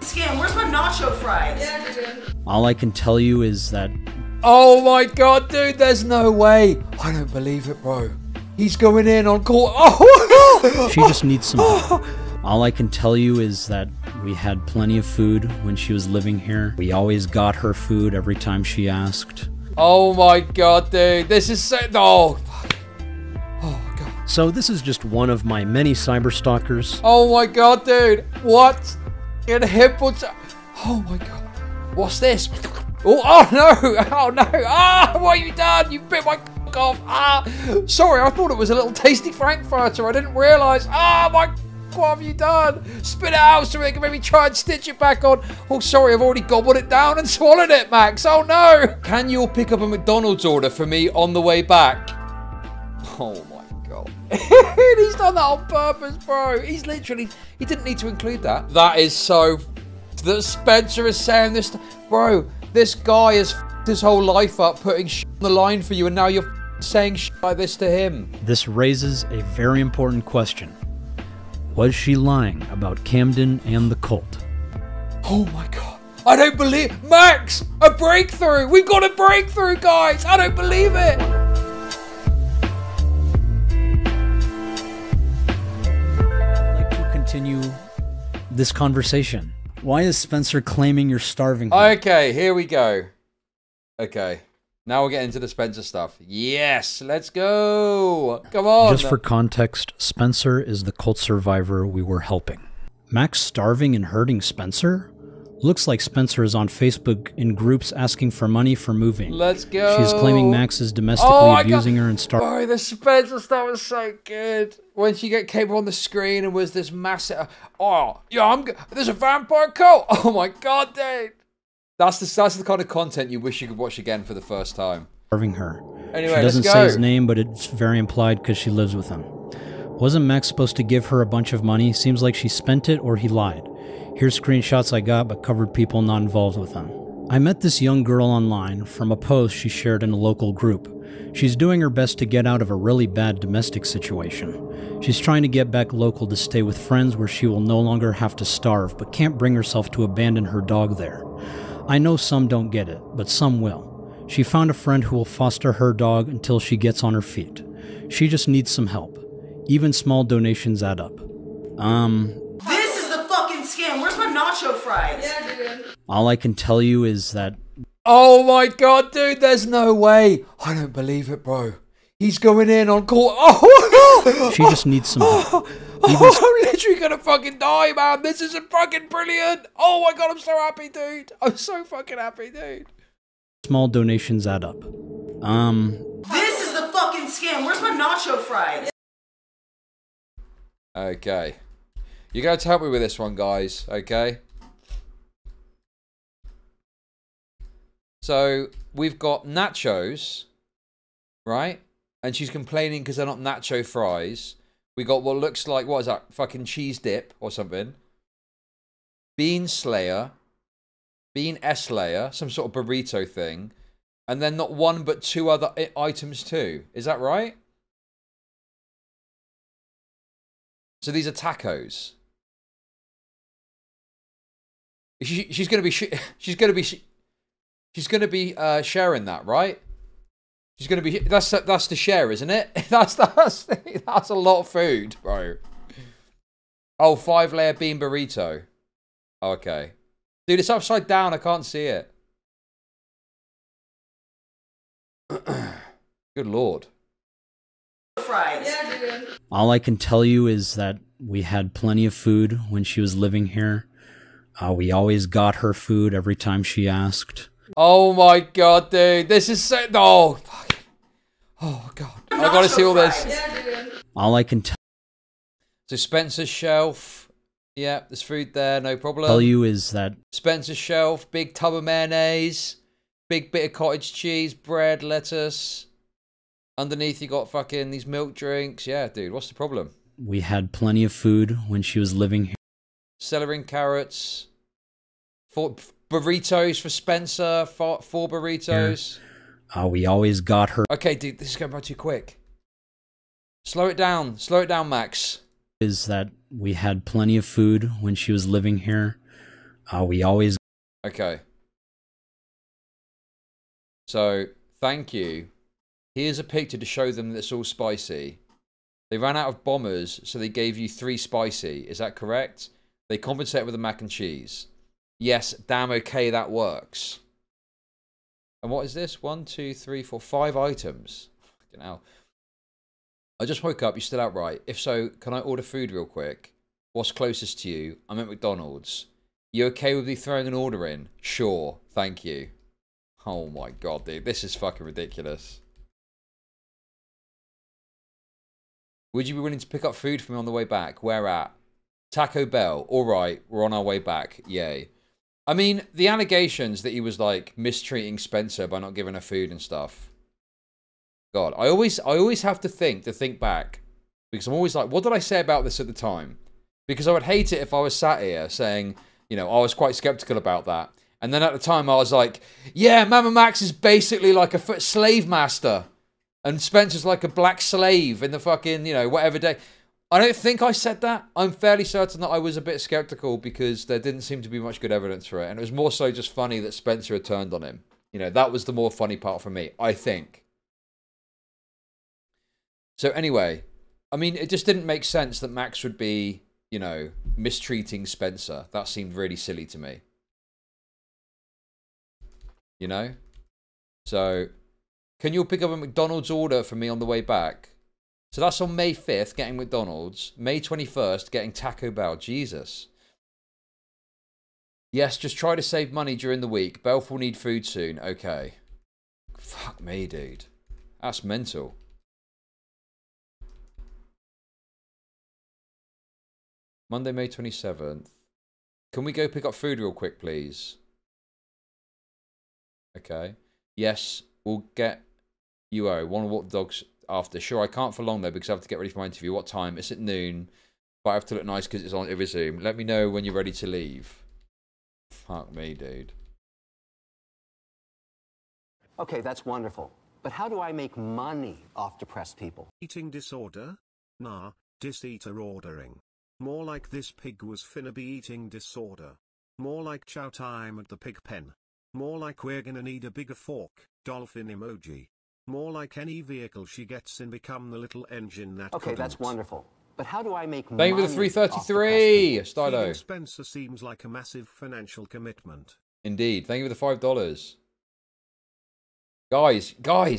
Scam, where's my nacho fries? Yeah, dude. All I can tell you is that... Oh my god, dude, there's no way. I don't believe it, bro. He's going in on call. Oh! She just needs some help. All I can tell you is that we had plenty of food when she was living here. We always got her food every time she asked. Oh my god, dude. This is so... Oh, fuck. Oh, god. So this is just one of my many cyberstalkers. Oh my god, dude. What? In hippo... Oh my god. What's this? Oh no! Oh no! Ah! What have you done? You bit my cock off! Ah! Sorry, I thought it was a little tasty frankfurter. I didn't realise. Ah! My... What have you done? Spit it out so they can maybe try and stitch it back on. Oh, sorry, I've already gobbled it down and swallowed it, Max. Oh no! Can you pick up a McDonald's order for me on the way back? Oh my god. He's done that on purpose, bro. He's literally... He didn't need to include that. That is so... That Spencer is saying this... Bro, this guy has f***ed his whole life up putting shit on the line for you, and now you're saying shit like this to him. This raises a very important question. Was she lying about Camden and the cult? Oh my god. I don't believe... Max! A breakthrough! We got a breakthrough, guys! I don't believe it! I'd like to continue this conversation. Why is Spencer claiming you're starving her? Okay, here we go. Okay. Now we'll get into the Spencer stuff. Yes, let's go. Come on. Just for context, Spencer is the cult survivor we were helping. Max starving and hurting Spencer? Looks like Spencer is on Facebook in groups asking for money for moving. Let's go. She's claiming Max is domestically abusing her and starving. Oh, the Spencer stuff was so good. When she came on the screen and was this massive... Oh, yeah, there's a vampire cult. Oh my god, dude. That's the kind of content you wish you could watch again for the first time. Starving her. Anyway, she doesn't let's say go. his name, but it's very implied because she lives with him. Wasn't Max supposed to give her a bunch of money? Seems like she spent it or he lied. Here's screenshots I got, but covered people not involved with them. I met this young girl online from a post she shared in a local group. She's doing her best to get out of a really bad domestic situation. She's trying to get back local to stay with friends where she will no longer have to starve, but can't bring herself to abandon her dog there. I know some don't get it, but some will. She found a friend who will foster her dog until she gets on her feet. She just needs some help. Even small donations add up. This is the fucking scam. Where's my nacho fries? Yeah, dude. All I can tell you is that... Oh my god, dude, there's no way. I don't believe it, bro. He's going in on call. Oh, she just needs some help. I'm literally gonna fucking die, man. This is fucking brilliant. Oh my god, I'm so happy, dude. I'm so fucking happy, dude. Small donations add up. This is the fucking scam. Where's my nacho fries? Okay. You're going to help me with this one, guys, okay? So, we've got nachos, right? And she's complaining because they're not nacho fries. We got what looks like, what is that? Fucking cheese dip or something. Bean Slayer. Bean S-Layer. Some sort of burrito thing. And then not one but two other items too. Is that right? So these are tacos. She's going to be sharing that, right? She's going to be that's the share, isn't it? That's a lot of food, bro. Oh, 5-layer bean burrito. Okay. Dude, it's upside down. I can't see it. Good lord. Fries. Yeah, dude. All I can tell you is that we had plenty of food when she was living here. We always got her food every time she asked. Oh my god, dude. This is so... Oh, fuck. Oh, god. I gotta see all this. Yeah, dude. All I can tell So Spencer's shelf. Yeah, there's food there, no problem. tell you is that Spencer's shelf, big tub of mayonnaise, big bit of cottage cheese, bread, lettuce. Underneath you got fucking these milk drinks. Yeah, dude, what's the problem? we had plenty of food when she was living here. Celery and carrots. 4 burritos for Spencer. 4 burritos. We always got her. Okay, dude, this is going by too quick. Slow it down. Slow it down, Max. Is that we had plenty of food when she was living here. We always... Okay. So, thank you. Here's a picture to show them that it's all spicy. They ran out of bombers, so they gave you 3 spicy. Is that correct? They compensate with the mac and cheese. Yes, damn okay, that works. And what is this? 1, 2, 3, 4, 5 items. Fucking hell. I just woke up. You still out right? If so, can I order food real quick? What's closest to you? I'm at McDonald's. You okay with me throwing an order in? Sure, thank you. Oh my god, dude. This is fucking ridiculous. Would you be willing to pick up food for me on the way back? Where at? Taco Bell. Alright, we're on our way back. Yay. I mean, the allegations that he was, like, mistreating Spencer by not giving her food and stuff. God, I always have to think back. Because I'm always like, what did I say about this at the time? Because I would hate it if I was sat here saying, you know, I was quite skeptical about that. And then at the time I was like, yeah, Mamamax is basically like a slave master. And Spencer's like a black slave in the fucking, you know, whatever day. I don't think I said that. I'm fairly certain that I was a bit skeptical because there didn't seem to be much good evidence for it. And it was more so just funny that Spencer had turned on him. You know, that was the more funny part for me, I think. So anyway, I mean, it just didn't make sense that Max would be, you know, mistreating Spencer. That seemed really silly to me. You know? So, can you pick up a McDonald's order for me on the way back? So that's on May 5th, getting McDonald's. May 21st, getting Taco Bell. Jesus. Yes, just try to save money during the week. Belf will need food soon. Okay. Fuck me, dude. That's mental. Monday, May 27th. Can we go pick up food real quick, please? Okay. Yes, we'll get you. Want to walk the dogs after? Sure, I can't for long though because I have to get ready for my interview. What time? It's at noon. But I have to look nice because it's on over Zoom. Let me know when you're ready to leave. Fuck me, dude. Okay, that's wonderful. But how do I make money off depressed people? Eating disorder? Nah, dis-eater ordering. More like this pig was finna be eating disorder. More like chow time at the pig pen. More like we're gonna need a bigger fork, dolphin emoji. More like any vehicle she gets in become the little engine that Okay, that's wonderful. But how do I make Thank money? you for the 333, Stylo. Spencer seems like a massive financial commitment. Indeed. Thank you for the $5. Guys,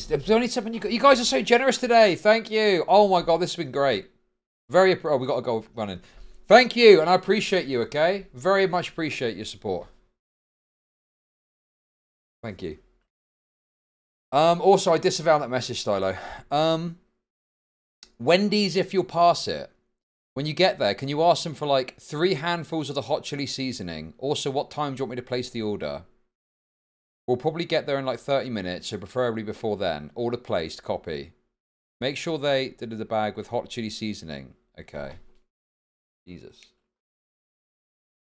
there's only something you guys are so generous today. Thank you. Oh my god, this has been great. Oh, we got to go running. Thank you, and I appreciate you, okay? Very much appreciate your support. Thank you. Also, I disavow that message, Stylo. Wendy's, if you'll pass it, when you get there, can you ask them for like 3 handfuls of the hot chili seasoning? Also, what time do you want me to place the order? We'll probably get there in like 30 minutes, so preferably before then. Order placed, copy. Make sure they did the bag with hot chili seasoning. Okay. Jesus.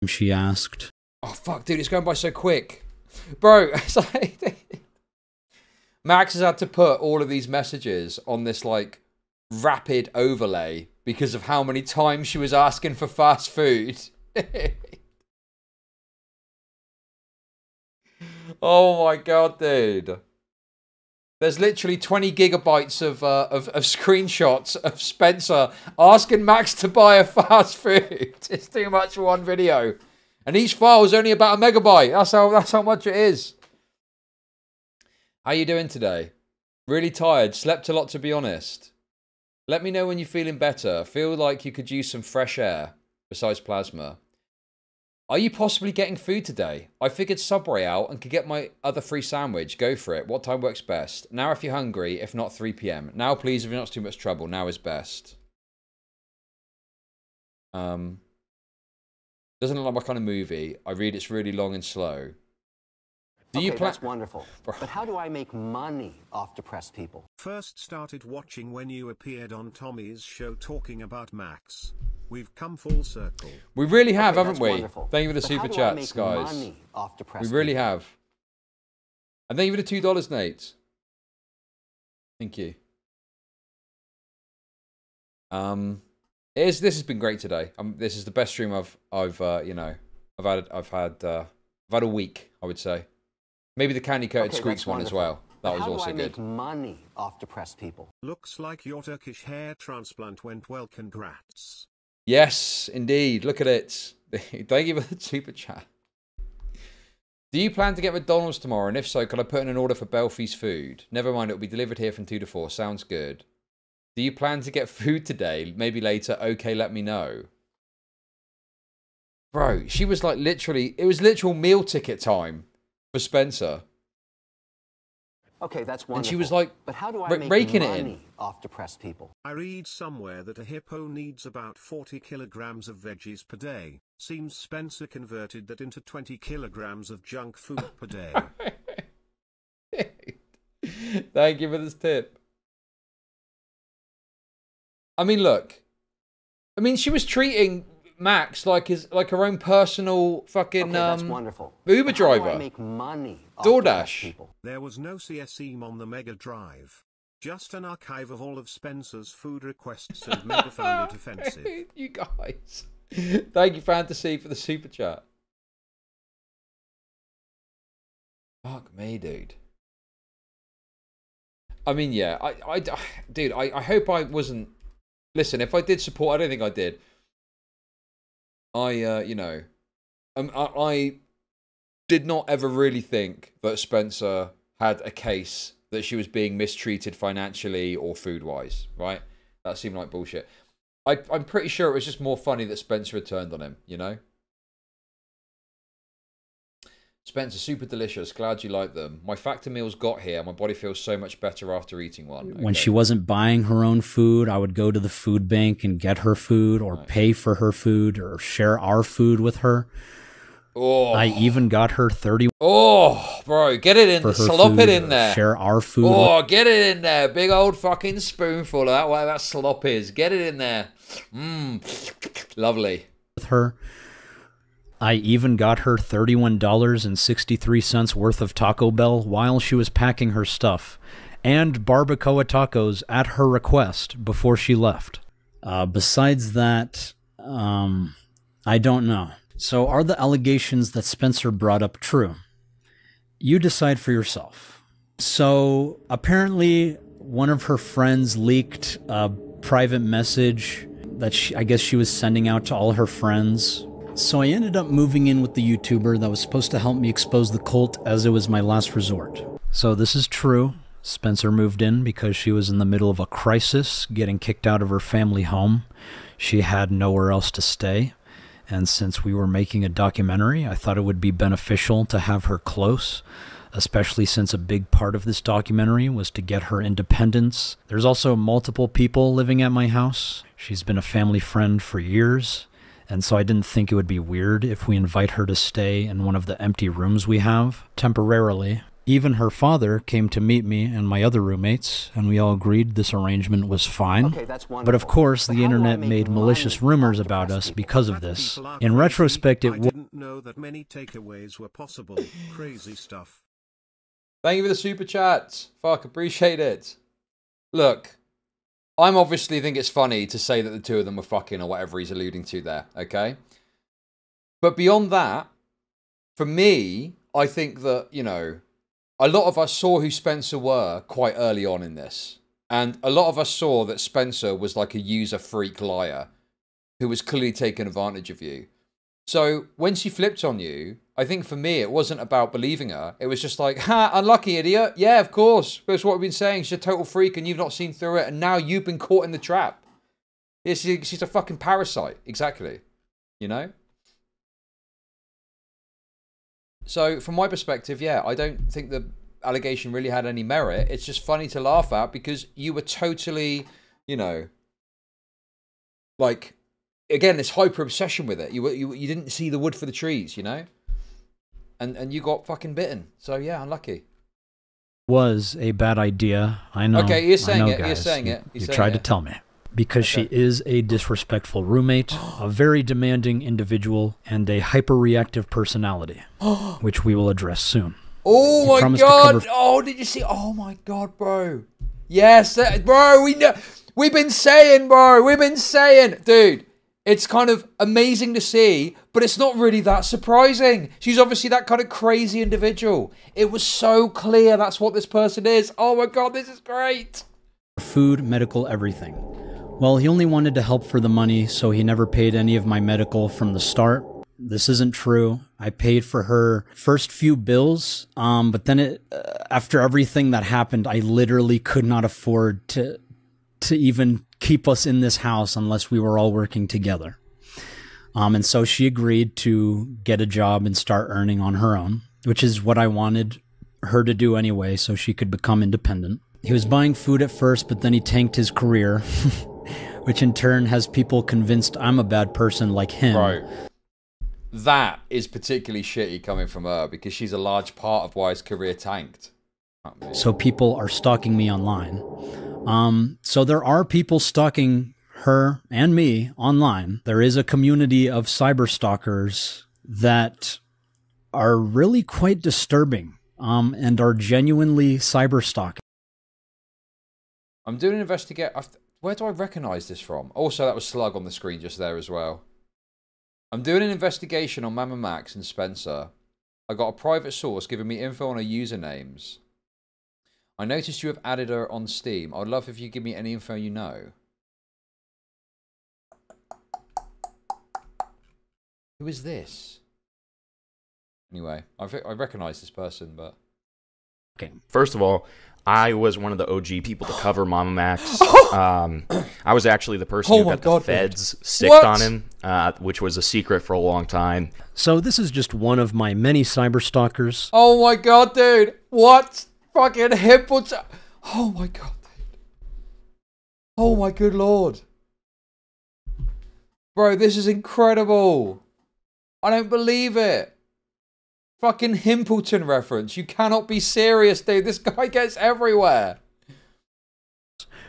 She asked. Oh, fuck, dude, it's going by so quick. Bro, it's like... Max has had to put all of these messages on this, like, rapid overlay because of how many times she was asking for fast food. Oh my god, dude. There's literally 20 gigabytes of screenshots of Spencer asking Max to buy a fast food. It's too much for one video. And each file is only about a megabyte. That's how much it is. How you doing today? Really tired. Slept a lot, to be honest. Let me know when you're feeling better. Feel like you could use some fresh air besides plasma. Are you possibly getting food today? I figured Subway out and could get my other free sandwich. Go for it. What time works best? Now if you're hungry, if not 3 p.m. Now please, if you're not too much trouble. Now is best. Doesn't look like my kind of movie. I read it's really long and slow. Do you that's wonderful. But how do I make money off depressed people? First started watching when you appeared on Tommy's show talking about Max. We've come full circle. We really have, haven't we? Wonderful. Thank you for the super chats, guys. We really have. And thank you for the $2, Nate. Thank you. This has been great today. This is the best stream I've I've had a week, I would say. Maybe the candy coated squeaks one as well. That was also good. How do I make money off depressed people? Looks like your Turkish hair transplant went well. Congrats. Yes, indeed. Look at it. Thank you for the super chat. Do you plan to get McDonald's tomorrow? And if so, can I put in an order for Belfie's food? Never mind, it will be delivered here from 2 to 4. Sounds good. Do you plan to get food today? Maybe later. Okay, let me know. Bro, she was like literally... It was literal meal ticket time for Spencer. Okay, that's wonderful. And she was like, but how do I make raking money it in off depressed people? I read somewhere that a hippo needs about 40 kilograms of veggies per day. Seems Spencer converted that into 20 kilograms of junk food per day. Thank you for this tip. I mean, look. I mean, she was treating Max like her own personal fucking okay, that's wonderful. Uber driver. How do I make money off DoorDash. People? There was no CSEM on the Mega Drive. Just an archive of all of Spencer's food requests and Mega found it offensive. You guys. Thank you, Fantasy, for the super chat. Fuck me, dude. I mean, yeah, dude, I hope I wasn't... Listen, if I did support, I don't think I did. You know, I did not ever really think that Spencer had a case that she was being mistreated financially or food-wise, right? That seemed like bullshit. I'm pretty sure it was just more funny that Spencer had turned on him, you know? Spencer, super delicious. Glad you like them. My Factor meals got here. My body feels so much better after eating one. Okay. When she wasn't buying her own food, I would go to the food bank and get her food or pay for her food or share our food with her. Oh. I even got her 30. Oh, bro, get it in. Slop it in there. Share our food. Oh, get it in there. Big old fucking spoonful of that, whatever that slop is. Get it in there. Mmm. Lovely. With her. I even got her $31.63 worth of Taco Bell while she was packing her stuff, and barbacoa tacos at her request before she left. Besides that, I don't know. So are the allegations that Spencer brought up true? You decide for yourself. So apparently one of her friends leaked a private message that I guess she was sending out to all her friends. So I ended up moving in with the YouTuber that was supposed to help me expose the cult as it was my last resort. So this is true. Spencer moved in because she was in the middle of a crisis, getting kicked out of her family home. She had nowhere else to stay. And since we were making a documentary, I thought it would be beneficial to have her close, especially since a big part of this documentary was to get her independence. There's also multiple people living at my house. She's been a family friend for years. And so I didn't think it would be weird if we invite her to stay in one of the empty rooms we have, temporarily. Even her father came to meet me and my other roommates, and we all agreed this arrangement was fine. Okay, that's wonderful. But of course, the internet made malicious rumors about us because of this. In retrospect, I didn't know that many takeaways were possible. Crazy stuff. Thank you for the super chat. Fuck, appreciate it. Look. I'm obviously think it's funny to say that the two of them were fucking or whatever he's alluding to there, okay? But beyond that, for me, I think that, you know, a lot of us saw who Spencer were quite early on in this. And a lot of us saw that Spencer was like a user freak liar who was clearly taking advantage of you. So when she flipped on you, I think for me, it wasn't about believing her. It was just like, ha, unlucky idiot. Yeah, of course. That's what we've been saying. She's a total freak and you've not seen through it. And now you've been caught in the trap. Yeah, she's a fucking parasite. Exactly. You know? So from my perspective, yeah, I don't think the allegation really had any merit. It's just funny to laugh at because you were totally, you know, like, again, this hyper obsession with it. You didn't see the wood for the trees, you know? And you got fucking bitten. So yeah, unlucky. Was a bad idea. I know. Okay, you're saying it. Guys. You're saying it. You tried to tell me. Because she is a disrespectful roommate, a very demanding individual, and a hyper-reactive personality, which we will address soon. Oh my god! Oh, did you see? Oh my god, bro. Yes, bro, we know. We've been saying, bro. We've been saying. Dude, It's kind of amazing to see, but it's not really that surprising. She's obviously that kind of crazy individual. It was so clear that's what this person is. Oh my God, this is great. Food, medical, everything. Well, he only wanted to help for the money, so he never paid any of my medical from the start. This isn't true. I paid for her first few bills, but then after everything that happened, I literally could not afford to even keep us in this house unless we were all working together. And so she agreed to get a job and start earning on her own, which is what I wanted her to do anyway, so she could become independent. He was buying food at first, but then he tanked his career, which in turn has people convinced I'm a bad person like him. Right. That is particularly shitty coming from her, because she's a large part of why his career tanked. So people are stalking me online. So there are people stalking her and me online. There is a community of cyber stalkers that are really quite disturbing, and are genuinely cyber stalking. I'm doing an investigate. Where do I recognize this from? Also, that was Slug on the screen just there as well. I'm doing an investigation on Mamamax and Spencer. I got a private source giving me info on her usernames. I noticed you have added her on Steam. I'd love if you give me any info you know. Who is this? Anyway, I recognize this person, but... Okay. First of all, I was one of the OG people to cover Mamamax. I was actually the person who got the feds sicked on him, which was a secret for a long time. So this is just one of my many cyber stalkers. Oh my God, dude! What? Fucking hippo! Oh my God, dude! Oh my good Lord! Bro, this is incredible! I don't believe it! Fucking Himpleton reference. You cannot be serious, dude. This guy gets everywhere.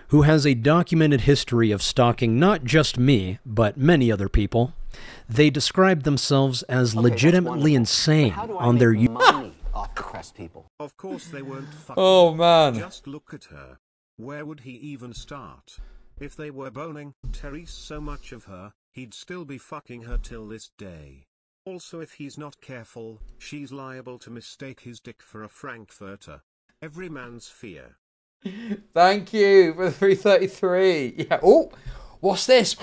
Who has a documented history of stalking not just me, but many other people. They describe themselves as legitimately insane on their money off depressed people. Of course they weren't fucking. Oh man. Just look at her. Where would he even start? If they were boning Therese so much of her, he'd still be fucking her till this day. Also, if he's not careful, she's liable to mistake his dick for a Frankfurter. Every man's fear. Thank you for the 333. Yeah. Oh, what's this?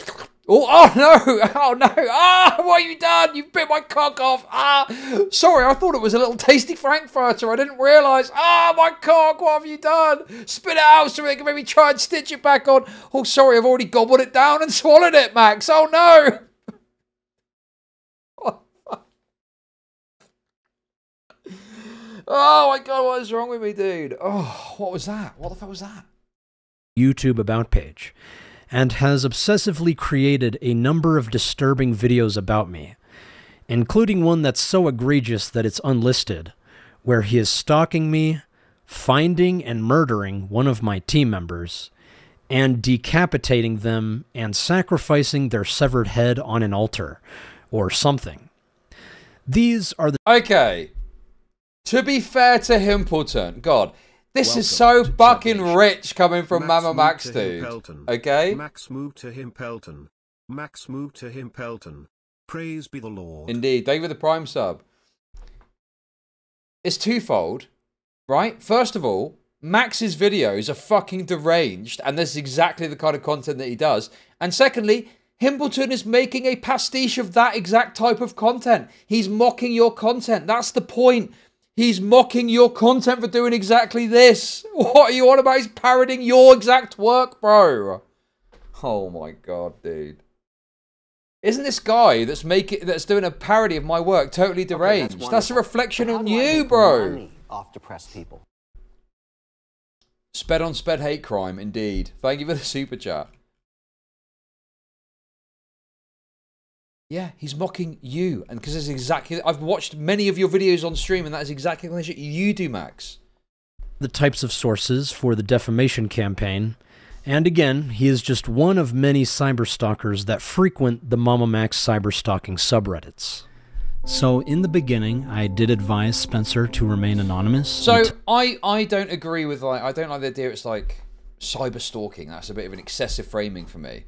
Oh no! Oh no! Ah, what have you done? You bit my cock off! Ah, sorry, I thought it was a little tasty Frankfurter. I didn't realise. Ah, my cock! What have you done? Spit it out so we can maybe try and stitch it back on. Oh, sorry, I've already gobbled it down and swallowed it, Max. Oh no! Oh my God, what is wrong with me, dude? Oh, what was that? What the fuck was that? YouTube About page, and has obsessively created a number of disturbing videos about me, including one that's so egregious that it's unlisted, where he is stalking me, finding and murdering one of my team members, and decapitating them and sacrificing their severed head on an altar, or something. These are the... Okay. To be fair to Himpleton, God, this is so fucking rich coming from Mamamax, dude. Okay? Max moved to Himpleton. Max moved to Himpleton. Praise be the Lord. Indeed. Thank you for the Prime sub. It's twofold, right? First of all, Max's videos are fucking deranged, and this is exactly the kind of content that he does. And secondly, Himpleton is making a pastiche of that exact type of content. He's mocking your content. That's the point. He's mocking your content for doing exactly this. What are you on about? He's parodying your exact work, bro. Oh my God, dude. Isn't this guy that's doing a parody of my work totally deranged? Okay, that's a reflection on you, bro. Money off depressed people. Sped on sped hate crime, indeed. Thank you for the super chat. Yeah, he's mocking you, and because it's exactly... I've watched many of your videos on stream, and that is exactly the shit you do, Max. The types of sources for the defamation campaign, and again, he is just one of many cyberstalkers that frequent the Mamamax cyberstalking subreddits. So, in the beginning, I did advise Spencer to remain anonymous. So, I don't agree with, like, I don't like the idea it's like cyberstalking. That's a bit of an excessive framing for me.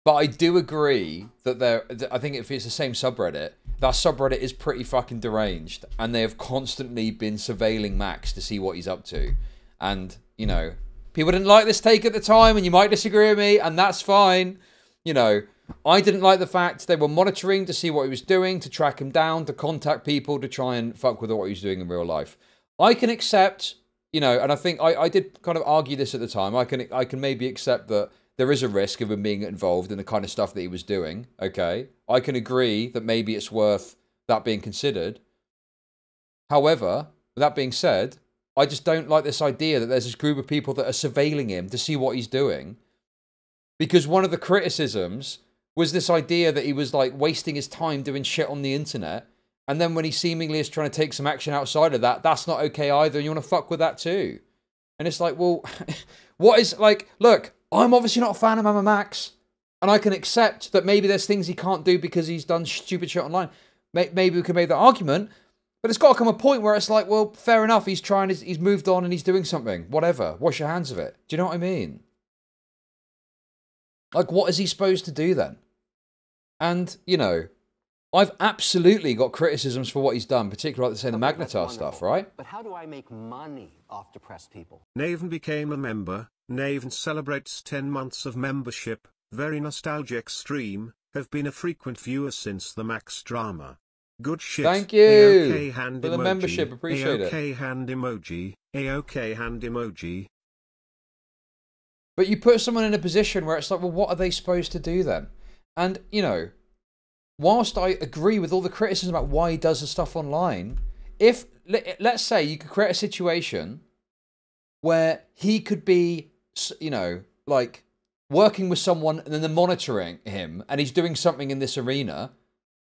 But I do agree that I think if it's the same subreddit, that subreddit is pretty fucking deranged. And they have constantly been surveilling Max to see what he's up to. And, you know, people didn't like this take at the time, and you might disagree with me, and that's fine. You know, I didn't like the fact they were monitoring to see what he was doing, to track him down, to contact people, to try and fuck with what he was doing in real life. I can accept, you know, and I think I did kind of argue this at the time. I can maybe accept that there is a risk of him being involved in the kind of stuff that he was doing. Okay, I can agree that maybe it's worth that being considered. However, with that being said, I just don't like this idea that there's this group of people that are surveilling him to see what he's doing. Because one of the criticisms was this idea that he was like wasting his time doing shit on the internet. And then when he seemingly is trying to take some action outside of that, that's not okay either. And you want to fuck with that too. And it's like, well, what is like, look, I'm obviously not a fan of Mamamax. And I can accept that maybe there's things he can't do because he's done stupid shit online. Maybe we can make that argument. But it's got to come a point where it's like, well, fair enough. He's trying, he's moved on and he's doing something. Whatever. Wash your hands of it. Do you know what I mean? Like, what is he supposed to do then? And, you know, I've absolutely got criticisms for what he's done, particularly like saying the Magnetar stuff, right? But how do I make money off depressed people? Naven became a member. Naven celebrates 10 months of membership. Very nostalgic stream. Have been a frequent viewer since the Max drama. Good shit. Thank you A-OK hand for the emoji. membership. Appreciate it. A-OK hand emoji. A-OK hand emoji. But you put someone in a position where it's like, well, what are they supposed to do then? And, you know, whilst I agree with all the criticism about why he does the stuff online, if, let's say you could create a situation where he could be, you know, like working with someone and then they're monitoring him and he's doing something in this arena,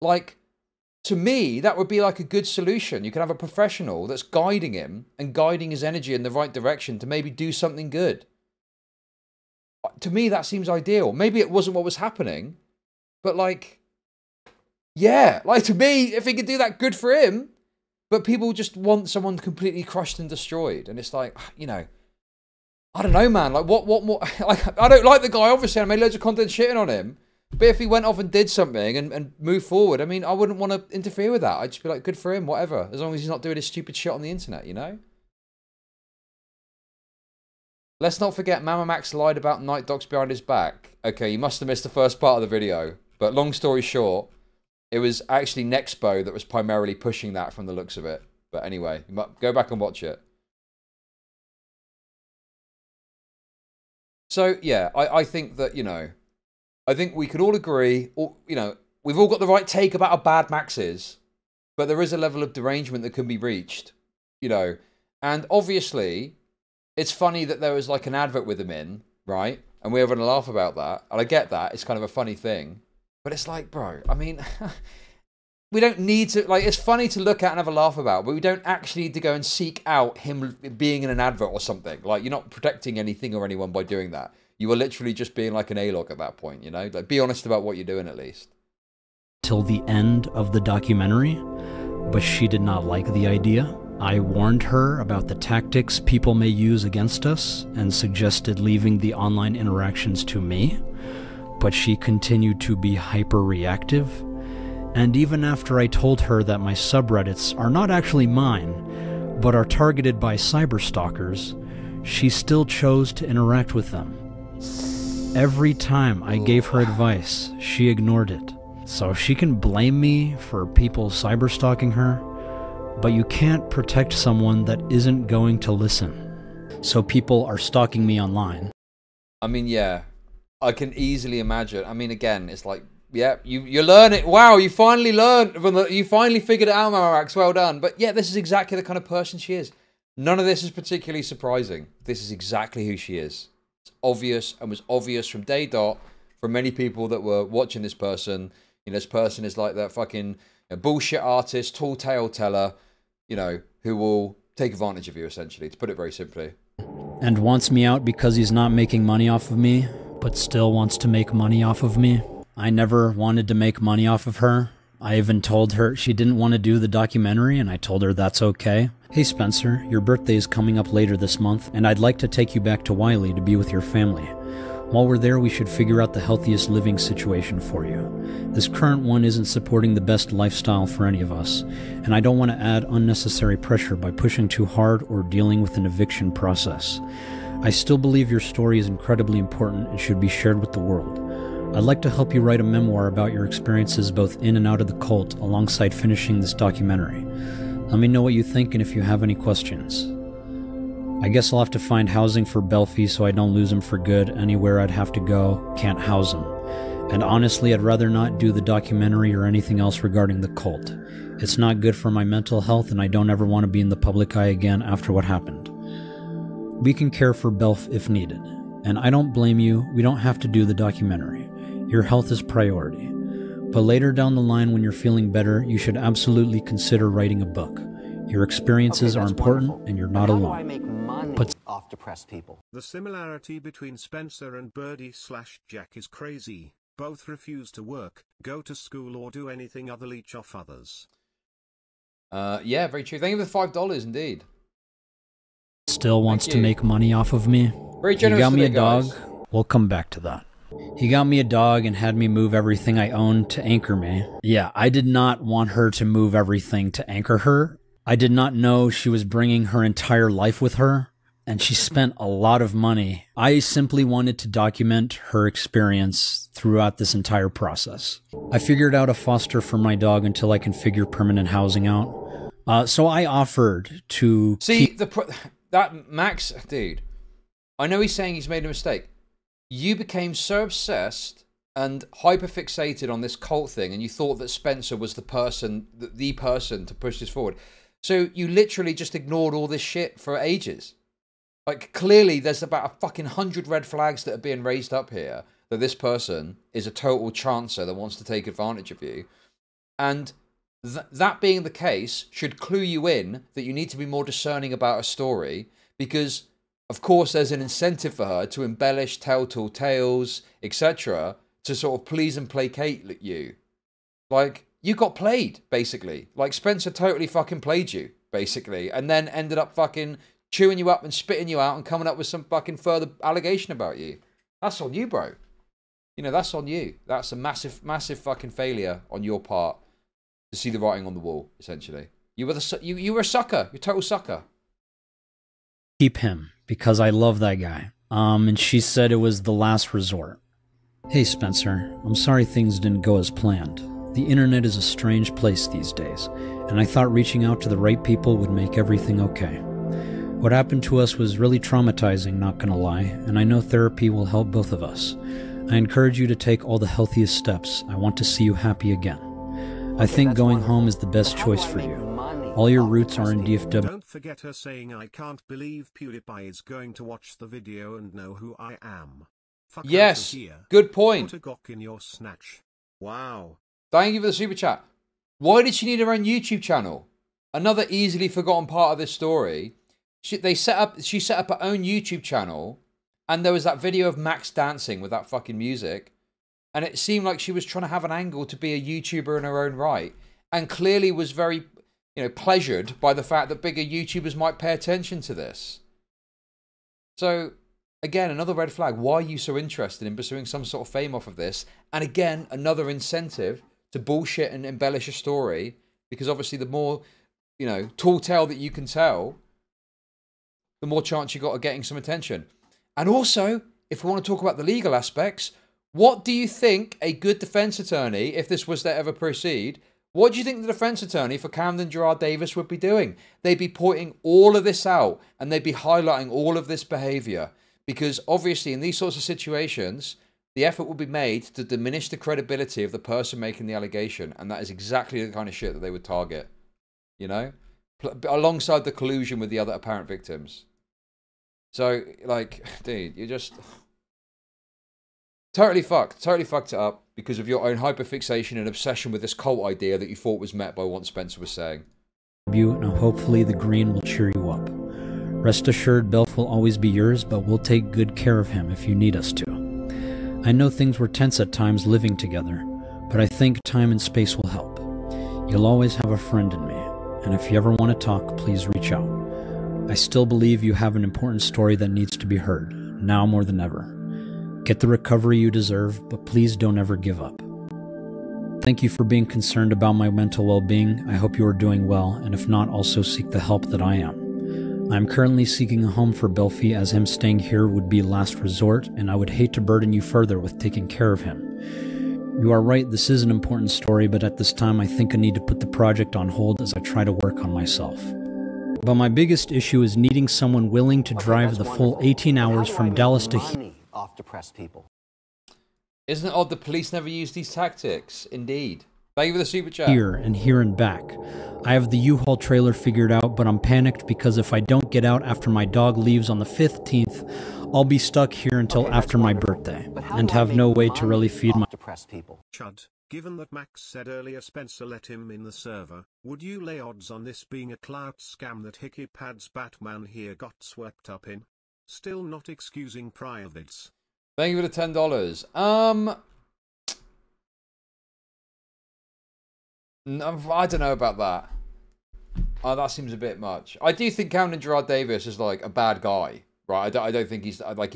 like, to me, that would be like a good solution. You can have a professional that's guiding him and guiding his energy in the right direction to maybe do something good. To me, that seems ideal. Maybe it wasn't what was happening, but like, yeah, like to me, if he could do that, good for him. But people just want someone completely crushed and destroyed. And it's like, you know, I don't know, man. Like, what more? Like, I don't like the guy, obviously. I made loads of content shitting on him. But if he went off and did something and moved forward, I mean, I wouldn't want to interfere with that. I'd just be like, good for him, whatever. As long as he's not doing his stupid shit on the internet, you know? Let's not forget Mamamax lied about Night Dogs behind his back. Okay, you must have missed the first part of the video. But long story short, it was actually Nexpo that was primarily pushing that from the looks of it. But anyway, go back and watch it. So, yeah, I think that, you know, I think we could all agree, or, you know, we've all got the right take about how bad Max is, but there is a level of derangement that can be reached, you know. And obviously, it's funny that there was like an advert with him in, right? And we're having a laugh about that. And I get that. It's kind of a funny thing. But it's like, bro, I mean, we don't need to, like, it's funny to look at and have a laugh about, but we don't actually need to go and seek out him being in an advert or something. Like, you're not protecting anything or anyone by doing that. You are literally just being like an A-log at that point, you know? Like, be honest about what you're doing at least. Till the end of the documentary, but she did not like the idea. I warned her about the tactics people may use against us and suggested leaving the online interactions to me, but she continued to be hyper-reactive. And even after I told her that my subreddits are not actually mine, but are targeted by cyberstalkers, she still chose to interact with them. Every time I gave her advice, she ignored it. So she can blame me for people cyberstalking her, but you can't protect someone that isn't going to listen. So people are stalking me online. I mean, yeah, I can easily imagine. I mean, again, it's like, yeah, you learn it. Wow, you finally learned. You finally figured it out, Mamamax. Well done. But yeah, this is exactly the kind of person she is. None of this is particularly surprising. This is exactly who she is. It's obvious and was obvious from day dot for many people that were watching this person. You know, this person is like that fucking bullshit artist, tall tale teller, you know, who will take advantage of you, essentially, to put it very simply. And wants me out because he's not making money off of me, but still wants to make money off of me. I never wanted to make money off of her. I even told her she didn't want to do the documentary, and I told her that's okay. Hey Spencer, your birthday is coming up later this month, and I'd like to take you back to Wiley to be with your family. While we're there, we should figure out the healthiest living situation for you. This current one isn't supporting the best lifestyle for any of us, and I don't want to add unnecessary pressure by pushing too hard or dealing with an eviction process. I still believe your story is incredibly important and should be shared with the world. I'd like to help you write a memoir about your experiences both in and out of the cult alongside finishing this documentary. Let me know what you think and if you have any questions. I guess I'll have to find housing for Belfie so I don't lose him for good. Anywhere I'd have to go, can't house him. And honestly, I'd rather not do the documentary or anything else regarding the cult. It's not good for my mental health and I don't ever want to be in the public eye again after what happened. We can care for Belf if needed. And I don't blame you, we don't have to do the documentary. Your health is priority. But later down the line when you're feeling better, you should absolutely consider writing a book. Your experiences are important and you're not alone. How do I make money off depressed people? The similarity between Spencer and Birdie/Jack is crazy. Both refuse to work, go to school or do anything other leech off others. Yeah, very true. Thank you for the $5 indeed. Still wants to make money off of me. Very generous. He got me a guys. dog. We'll come back to that. He got me a dog and had me move everything I owned to anchor me. Yeah, I did not want her to move everything to anchor her. I did not know she was bringing her entire life with her, and she spent a lot of money. I simply wanted to document her experience throughout this entire process. I figured out a foster for my dog until I can figure permanent housing out. So I offered to that Max, dude, I know he's saying he's made a mistake. You became so obsessed and hyperfixated on this cult thing, and you thought that Spencer was the person to push this forward. So you literally just ignored all this shit for ages. Like, clearly there's about a fucking 100 red flags that are being raised up here that this person is a total chancer that wants to take advantage of you. And that being the case should clue you in that you need to be more discerning about a story, because of course there's an incentive for her to embellish, tell tall tales, etc. to sort of please and placate you. Like, you got played, basically. Like, Spencer totally fucking played you, basically, and then ended up fucking chewing you up and spitting you out and coming up with some fucking further allegation about you. That's on you, bro. You know, that's on you. That's a massive, massive fucking failure on your part to see the writing on the wall, essentially. You were a sucker. You're a total sucker. keep him because I love that guy. And she said it was the last resort. Hey Spencer, I'm sorry things didn't go as planned. The internet is a strange place these days, and I thought reaching out to the right people would make everything okay. What happened to us was really traumatizing, not gonna lie, and I know therapy will help both of us. I encourage you to take all the healthiest steps. I want to see you happy again. I think going home is the best choice for you. All your roots are in DFW. Don't forget her saying I can't believe PewDiePie is going to watch the video and know who I am. Fuck yes, here. Good point. Put a gawk in your snatch. Wow. Thank you for the super chat. Why did she need her own YouTube channel? Another easily forgotten part of this story. She set up her own YouTube channel, and there was that video of Max dancing with that fucking music, and it seemed like she was trying to have an angle to be a YouTuber in her own right, and clearly was very, pleasured by the fact that bigger YouTubers might pay attention to this. So, again, another red flag. Why are you so interested in pursuing some sort of fame off of this? And again, another incentive to bullshit and embellish a story, because obviously the more, tall tale that you can tell, the more chance you got of getting some attention. And also, if we want to talk about the legal aspects, what do you think a good defense attorney, if this was to ever proceed, what do you think the defense attorney for Camden Gerard Davis would be doing? They'd be pointing all of this out, and they'd be highlighting all of this behavior. Because obviously in these sorts of situations, the effort would be made to diminish the credibility of the person making the allegation. And that is exactly the kind of shit that they would target. Alongside the collusion with the other apparent victims. So, dude, you're just totally fucked it up because of your own hyperfixation and obsession with this cult idea that you thought was met by what Spencer was saying. Now, hopefully the green will cheer you up. Rest assured, Belf will always be yours, but we'll take good care of him if you need us to. I know things were tense at times living together, but I think time and space will help. You'll always have a friend in me, and if you ever want to talk, please reach out. I still believe you have an important story that needs to be heard, now more than ever. Get the recovery you deserve, but please don't ever give up. Thank you for being concerned about my mental well-being. I hope you are doing well, and if not, also seek the help that I am. I am currently seeking a home for Belfi, as him staying here would be last resort, and I would hate to burden you further with taking care of him. You are right, this is an important story, but at this time I think I need to put the project on hold as I try to work on myself. But my biggest issue is needing someone willing to drive the full 18 hours from Dallas to here. Off depressed people. Isn't it odd the police never use these tactics? Indeed. Thank you for the super chat. Here and back. I have the U-Haul trailer figured out, but I'm panicked because if I don't get out after my dog leaves on the 15th, I'll be stuck here until after my birthday, and have no way to really feed my depressed people. Chud, given that Max said earlier Spencer let him in the server, would you lay odds on this being a clout scam that Hickey Pad's Batman here got swept up in? Still not excusing privates. Thank you for the $10. I don't know about that. Oh, that seems a bit much. I do think Camden Gerard Davis is like a bad guy, right? I don't think he's like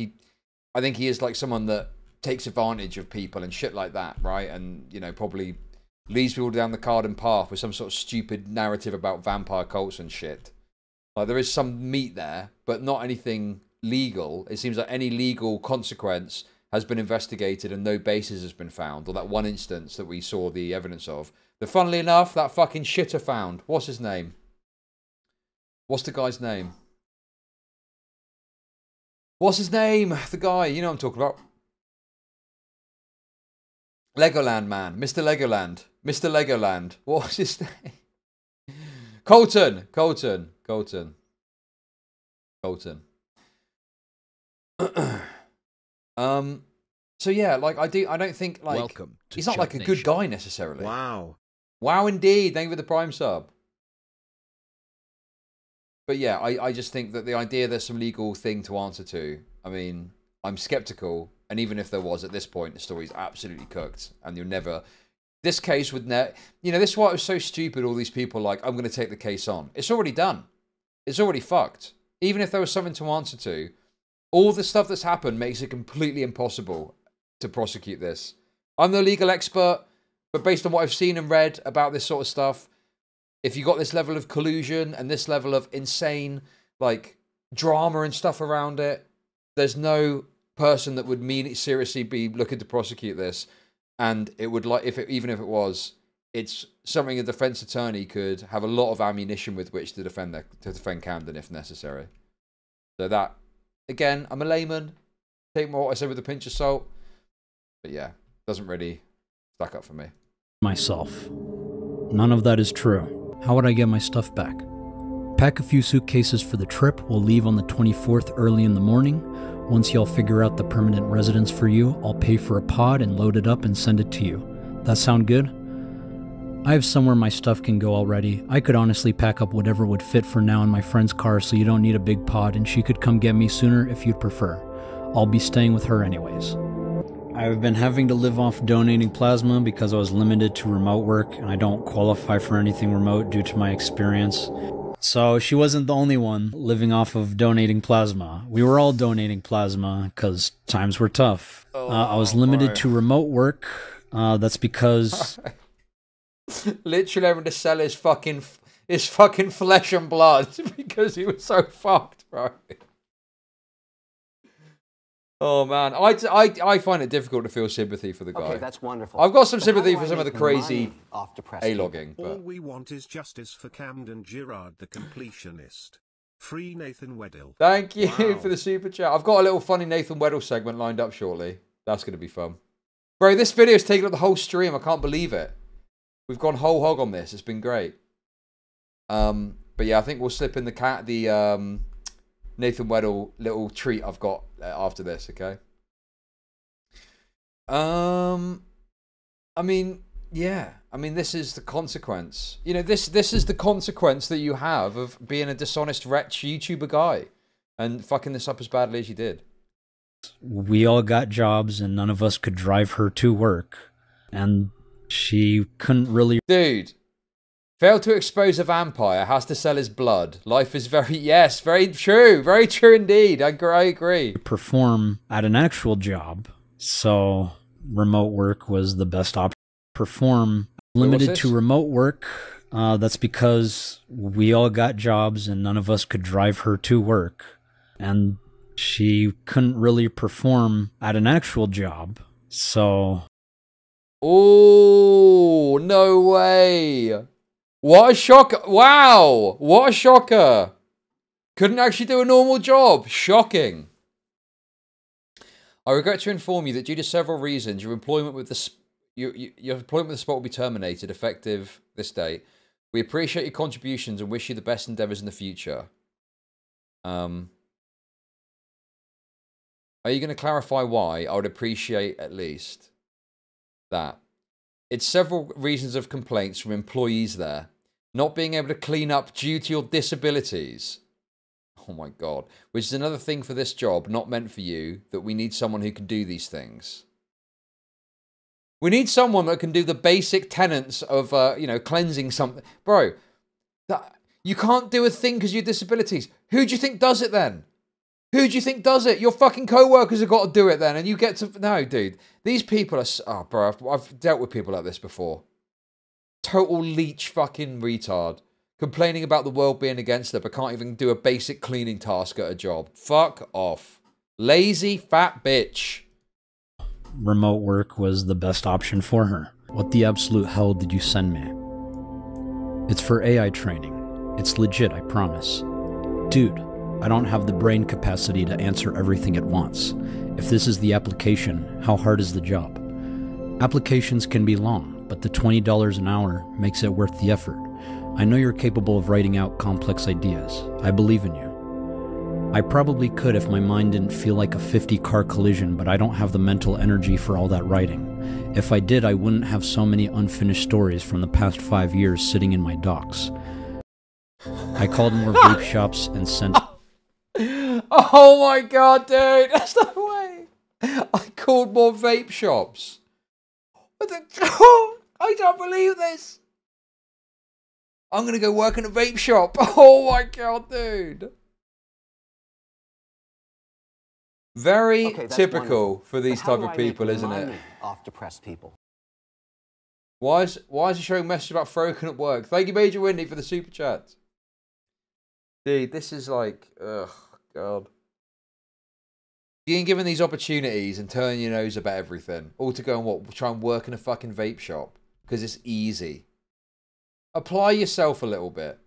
I think he is like someone that takes advantage of people and shit like that, right? And you know, probably leads people down the garden path with some sort of stupid narrative about vampire cults and shit. Like there is some meat there, but not anything legal. It seems like any legal consequence has been investigated and no basis has been found, or that one instance that we saw the evidence of. But funnily enough, that fucking shitter found. What's his name? What's the guy's name? What's his name? The guy, you know what I'm talking about. Legoland man. Mr. Legoland. Mr. Legoland. What's his name? Colton. So yeah, like I don't think like he's not like a good guy necessarily. Wow indeed. Thank you for the Prime sub. But yeah, I just think that the idea there's some legal thing to answer to, I mean, I'm skeptical, and even if there was at this point, the story's absolutely cooked, and you'll never. This case would never. You know, this is why it was so stupid. All these people like, I'm going to take the case on. It's already done. It's already fucked. Even if there was something to answer to, all the stuff that's happened makes it completely impossible to prosecute this. I'm no legal expert, but based on what I've seen and read about this sort of stuff, if you got this level of collusion and this level of insane like drama and stuff around it, there's no person that would seriously be looking to prosecute this. And it would like even if it was, it's something a defense attorney could have a lot of ammunition with which to defend Camden if necessary. So that, again, I'm a layman. Take what I said with a pinch of salt. But yeah, doesn't really stack up for me. Myself. None of that is true. How would I get my stuff back? Pack a few suitcases for the trip. We'll leave on the 24th early in the morning. Once y'all figure out the permanent residence for you, I'll pay for a pod and load it up and send it to you. That sound good? I have somewhere my stuff can go already. I could honestly pack up whatever would fit for now in my friend's car, so you don't need a big pod, and she could come get me sooner if you'd prefer. I'll be staying with her anyways. I've been having to live off donating plasma because I was limited to remote work, and I don't qualify for anything remote due to my experience. So she wasn't the only one living off of donating plasma. We were all donating plasma because times were tough. I was limited to remote work. That's because... Literally having to sell his fucking flesh and blood because he was so fucked, bro. Oh man, I find it difficult to feel sympathy for the guy. Okay, that's wonderful. I've got some sympathy for some of the crazy A-logging. All we want is justice for Camden Gerard, the completionist. Free Nathan Weddle. Thank you for the super chat. I've got a little funny Nathan Weddle segment lined up shortly. That's going to be fun. Bro, this video's taken up the whole stream. I can't believe it. We've gone whole hog on this. It's been great. But yeah, I think we'll slip in the Nathan Weddle little treat I've got after this, okay? I mean, yeah. I mean, this is the consequence. You know, this is the consequence that you have of being a dishonest wretch YouTuber guy and fucking this up as badly as you did. We all got jobs and none of us could drive her to work. And she couldn't really... Dude. Failed to expose a vampire, has to sell his blood. Life is very... Yes, very true. Very true indeed. I agree. Perform at an actual job. So remote work was the best option. Perform limited to remote work. That's because we all got jobs and none of us could drive her to work. And she couldn't really perform at an actual job. So... Oh, no way. What a shocker. Wow. What a shocker. Couldn't actually do a normal job. Shocking. I regret to inform you that due to several reasons, your employment with the spot will be terminated effective this date. We appreciate your contributions and wish you the best endeavors in the future. Are you going to clarify why? I would appreciate at least that. It's several reasons of complaints from employees there. Not being able to clean up due to your disabilities. Oh my God. Which is another thing for this job, not meant for you, that we need someone who can do these things. We need someone that can do the basic tenets of, you know, cleansing something. Bro, you can't do a thing because of your disabilities. Who do you think does it then? Who do you think does it? Your fucking co-workers have got to do it then, and you get to... No, dude. These people are... Oh, bro, I've dealt with people like this before. Total leech fucking retard. Complaining about the world being against her, but can't even do a basic cleaning task at a job. Fuck off. Lazy fat bitch. Remote work was the best option for her. What the absolute hell did you send me? It's for AI training. It's legit, I promise. Dude, I don't have the brain capacity to answer everything at once. If this is the application, how hard is the job? Applications can be long, but the $20 an hour makes it worth the effort. I know you're capable of writing out complex ideas. I believe in you. I probably could if my mind didn't feel like a 50-car collision, but I don't have the mental energy for all that writing. If I did, I wouldn't have so many unfinished stories from the past 5 years sitting in my docs. I called more vape shops and sent... Oh my God, dude! That's no way! I called more vape shops. I can't believe this! I'm gonna go work in a vape shop. Oh my God, dude! Very typical for these type of people, isn't it? Off depressed people. Why is he showing messages about Froken at work? Thank you, Major Windy, for the super chat. Dude, this is like, ugh, God. Being given these opportunities and turning your nose about everything, all to go and what? Try and work in a fucking vape shop because it's easy. Apply yourself a little bit.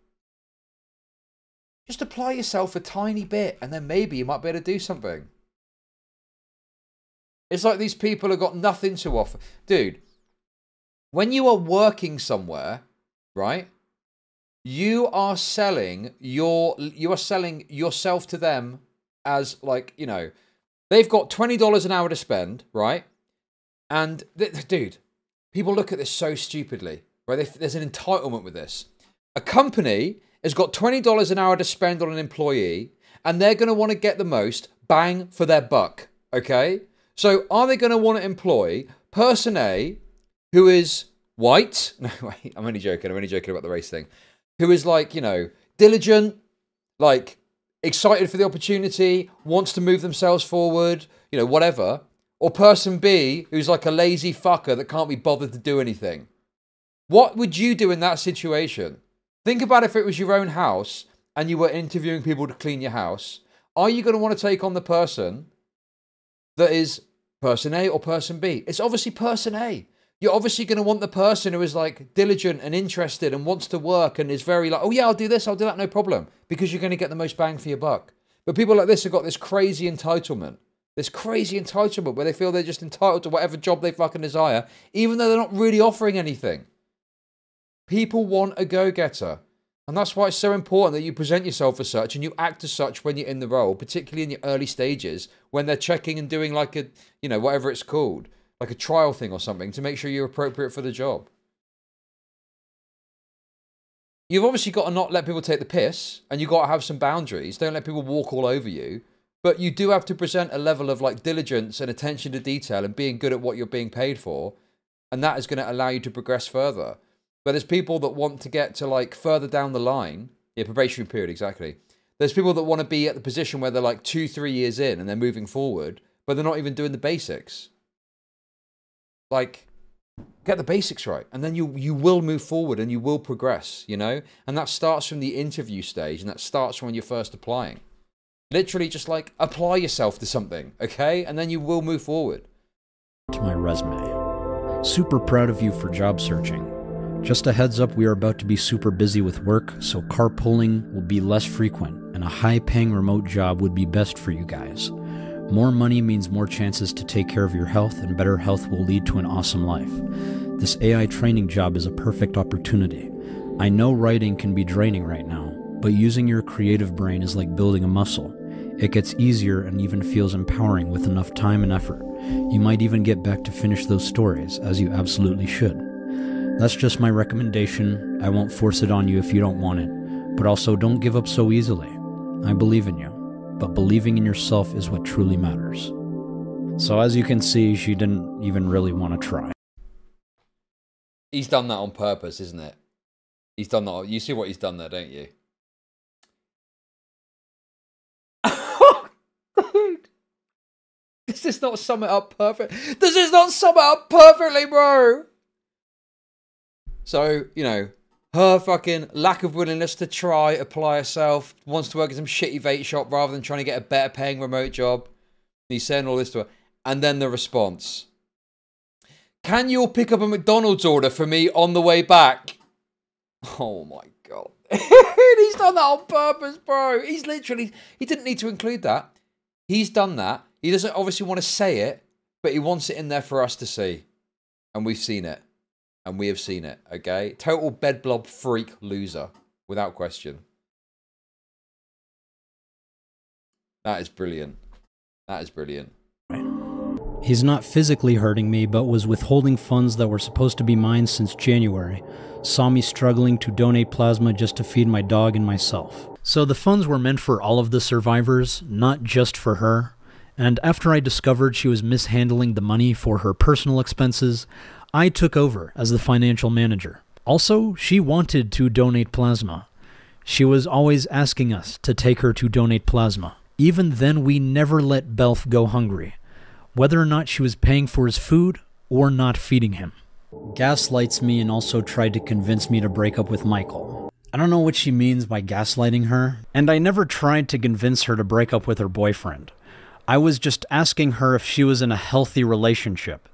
Just apply yourself a tiny bit, and then maybe you might be able to do something. It's like these people have got nothing to offer. Dude, when you are working somewhere, right? You are selling yourself to them as like, you know, they've got $20 an hour to spend, right? And dude, people look at this so stupidly, right? There's an entitlement with this. A company has got $20 an hour to spend on an employee, and they're going to want to get the most bang for their buck, okay? So are they going to want to employ person A, who is white? No, wait, I'm only joking about the race thing. Who is like, you know, diligent, like excited for the opportunity, wants to move themselves forward, you know, whatever. Or person B, who's like a lazy fucker that can't be bothered to do anything. What would you do in that situation? Think about if it was your own house and you were interviewing people to clean your house. Are you going to want to take on the person that is person A or person B? It's obviously person A. You're obviously going to want the person who is like diligent and interested and wants to work and is very like, oh yeah, I'll do this, I'll do that, no problem. Because you're going to get the most bang for your buck. But people like this have got this crazy entitlement. This crazy entitlement where they feel they're just entitled to whatever job they fucking desire, even though they're not really offering anything. People want a go-getter. And that's why it's so important that you present yourself as such and you act as such when you're in the role, particularly in your early stages, when they're checking and doing like a, you know, whatever it's called, like a trial thing or something to make sure you're appropriate for the job. You've obviously got to not let people take the piss and you've got to have some boundaries. Don't let people walk all over you. But you do have to present a level of like diligence and attention to detail and being good at what you're being paid for. And that is going to allow you to progress further. But there's people that want to get to like further down the line. Yeah, probationary period, exactly. There's people that want to be at the position where they're like 2-3 years in and they're moving forward, but they're not even doing the basics. Like, get the basics right, and then you will move forward and you will progress, you know? And that starts from the interview stage, and that starts from when you're first applying. Literally just like apply yourself to something, okay? And then you will move forward. To my resume. Super proud of you for job searching. Just a heads up, we are about to be super busy with work, so carpooling will be less frequent, and a high-paying remote job would be best for you guys. More money means more chances to take care of your health, and better health will lead to an awesome life. This AI training job is a perfect opportunity. I know writing can be draining right now, but using your creative brain is like building a muscle. It gets easier and even feels empowering with enough time and effort. You might even get back to finish those stories, as you absolutely should. That's just my recommendation. I won't force it on you if you don't want it, but also don't give up so easily. I believe in you, but believing in yourself is what truly matters. So as you can see, she didn't even really want to try. He's done that on purpose, isn't it? He's done that. You see what he's done there, don't you? Dude, does this not sum it up perfect? Does this not sum it up perfectly, bro? So, you know, her fucking lack of willingness to try, apply herself, wants to work in some shitty vape shop rather than trying to get a better paying remote job. And he's saying all this to her. And then the response. Can you pick up a McDonald's order for me on the way back? Oh my God. He's done that on purpose, bro. He's literally, he didn't need to include that. He's done that. He doesn't obviously want to say it, but he wants it in there for us to see. And we've seen it. And we have seen it, okay? Total bedblob freak loser, without question. That is brilliant. That is brilliant. He's not physically hurting me, but was withholding funds that were supposed to be mine since January. Saw me struggling to donate plasma just to feed my dog and myself. So the funds were meant for all of the survivors, not just for her. And after I discovered she was mishandling the money for her personal expenses, I took over as the financial manager. Also, she wanted to donate plasma. She was always asking us to take her to donate plasma. Even then, we never let Belf go hungry, whether or not she was paying for his food or not feeding him. Gaslights me and also tried to convince me to break up with Michael. I don't know what she means by gaslighting her, and I never tried to convince her to break up with her boyfriend. I was just asking her if she was in a healthy relationship.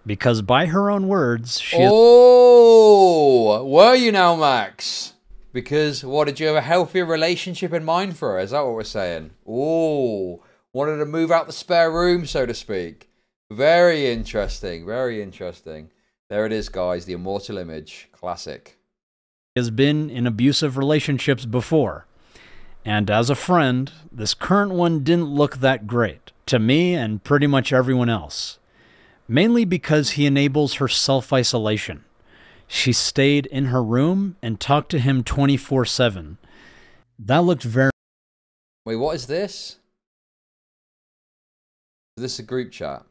Because by her own words, she... Oh, were you now, Max? Because, what, did you have a healthier relationship in mind for her? Is that what we're saying? Oh, wanted to move out the spare room, so to speak. Very interesting, very interesting. There it is, guys, the immortal image. Classic. Has been in abusive relationships before. And as a friend, this current one didn't look that great. To me and pretty much everyone else. Mainly because he enables her self-isolation. She stayed in her room and talked to him 24/7. That looked very... Wait, what is this? Is this a group chat?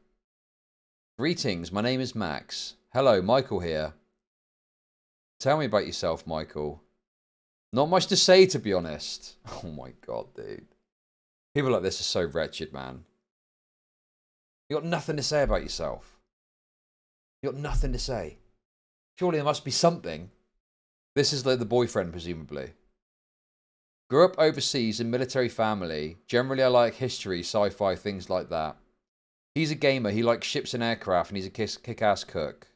Greetings, my name is Max. Hello, Michael here. Tell me about yourself, Michael. Not much to say, to be honest. Oh my God, dude. People like this are so wretched, man. You got nothing to say about yourself. You got nothing to say. Surely there must be something. This is like the boyfriend, presumably. Grew up overseas in military family. Generally, I like history, sci-fi, things like that. He's a gamer. He likes ships and aircraft, and he's a kick-ass cook.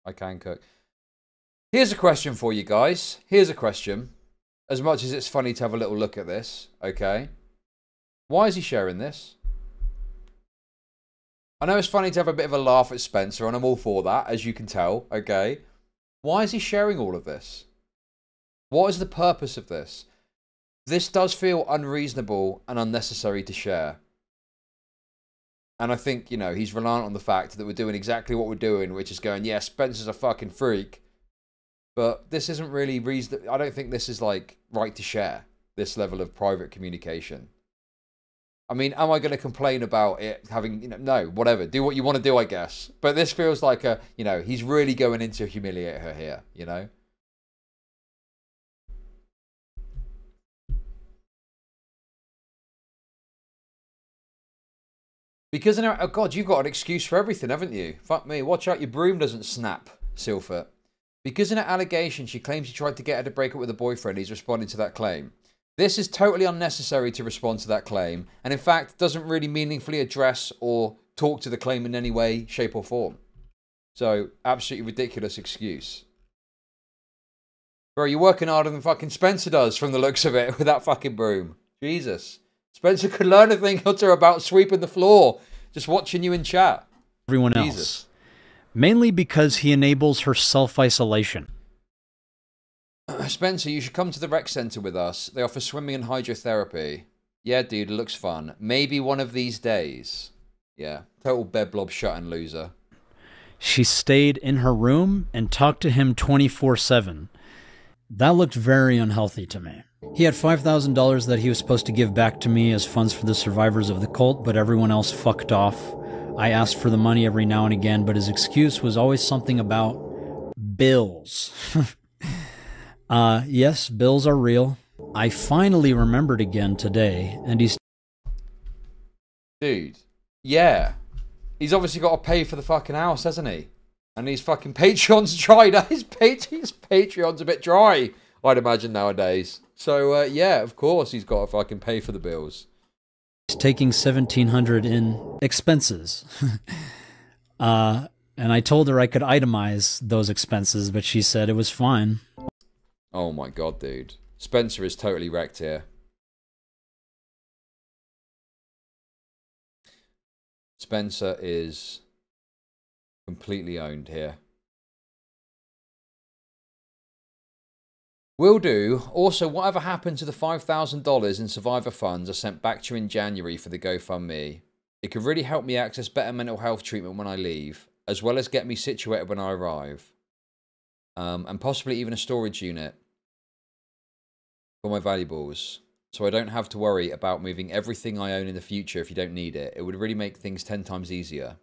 I can cook. Here's a question for you guys. Here's a question. As much as it's funny to have a little look at this, okay? Why is he sharing this? I know it's funny to have a bit of a laugh at Spencer, and I'm all for that, as you can tell, okay? Why is he sharing all of this? What is the purpose of this? This does feel unreasonable and unnecessary to share. And I think, you know, he's reliant on the fact that we're doing exactly what we're doing, which is going, yeah, Spencer's a fucking freak. But this isn't really reason. I don't think this is, like, right to share this level of private communication. I mean, am I going to complain about it having, you know, no, whatever. Do what you want to do, I guess. But this feels like a, you know, he's really going in to humiliate her here, you know? Because, oh God, you've got an excuse for everything, haven't you? Fuck me. Watch out your broom doesn't snap, Silfoot. Because in her allegation, she claims he tried to get her to break up with a boyfriend. He's responding to that claim. This is totally unnecessary to respond to that claim. And in fact, doesn't really meaningfully address or talk to the claim in any way, shape or form. So, absolutely ridiculous excuse. Bro, you're working harder than fucking Spencer does from the looks of it with that fucking broom. Jesus. Spencer could learn a thing or two about sweeping the floor just watching you in chat. Everyone Jesus. else. Mainly because he enables her self-isolation. Spencer, you should come to the rec center with us. They offer swimming and hydrotherapy. Yeah, dude, it looks fun. Maybe one of these days. Yeah, total bedblob shut and loser. She stayed in her room and talked to him 24/7. That looked very unhealthy to me. He had $5,000 that he was supposed to give back to me as funds for the survivors of the cult, but everyone else fucked off. I asked for the money every now and again, but his excuse was always something about bills. Yes, bills are real. I finally remembered again today, and he's... Dude, yeah. He's obviously got to pay for the fucking house, hasn't he? And his fucking Patreon's dried. His Patreon's a bit dry, I'd imagine, nowadays. So, yeah, of course he's got to fucking pay for the bills. He's taking $1,700 in expenses. And I told her I could itemize those expenses, but she said it was fine. Oh my god, dude. Spencer is totally wrecked here. Spencer is completely owned here. Will do. Also, whatever happened to the $5,000 in survivor funds I sent back to you in January for the GoFundMe? It could really help me access better mental health treatment when I leave, as well as get me situated when I arrive. And possibly even a storage unit for my valuables, so I don't have to worry about moving everything I own in the future if you don't need it. It would really make things 10 times easier.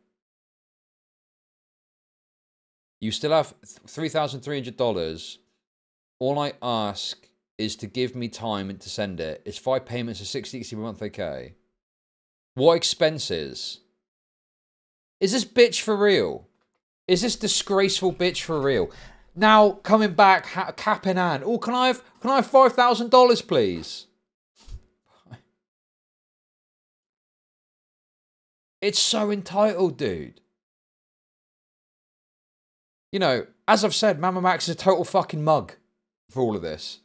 You still have $3,300. All I ask is to give me time and to send it. It's 5 payments of $60 a month, okay? What expenses? Is this bitch for real? Is this disgraceful bitch for real? Now, coming back, cap in hand. Oh, can I have $5,000, please? It's so entitled, dude. You know, as I've said, Mamamax is a total fucking mug for all of this.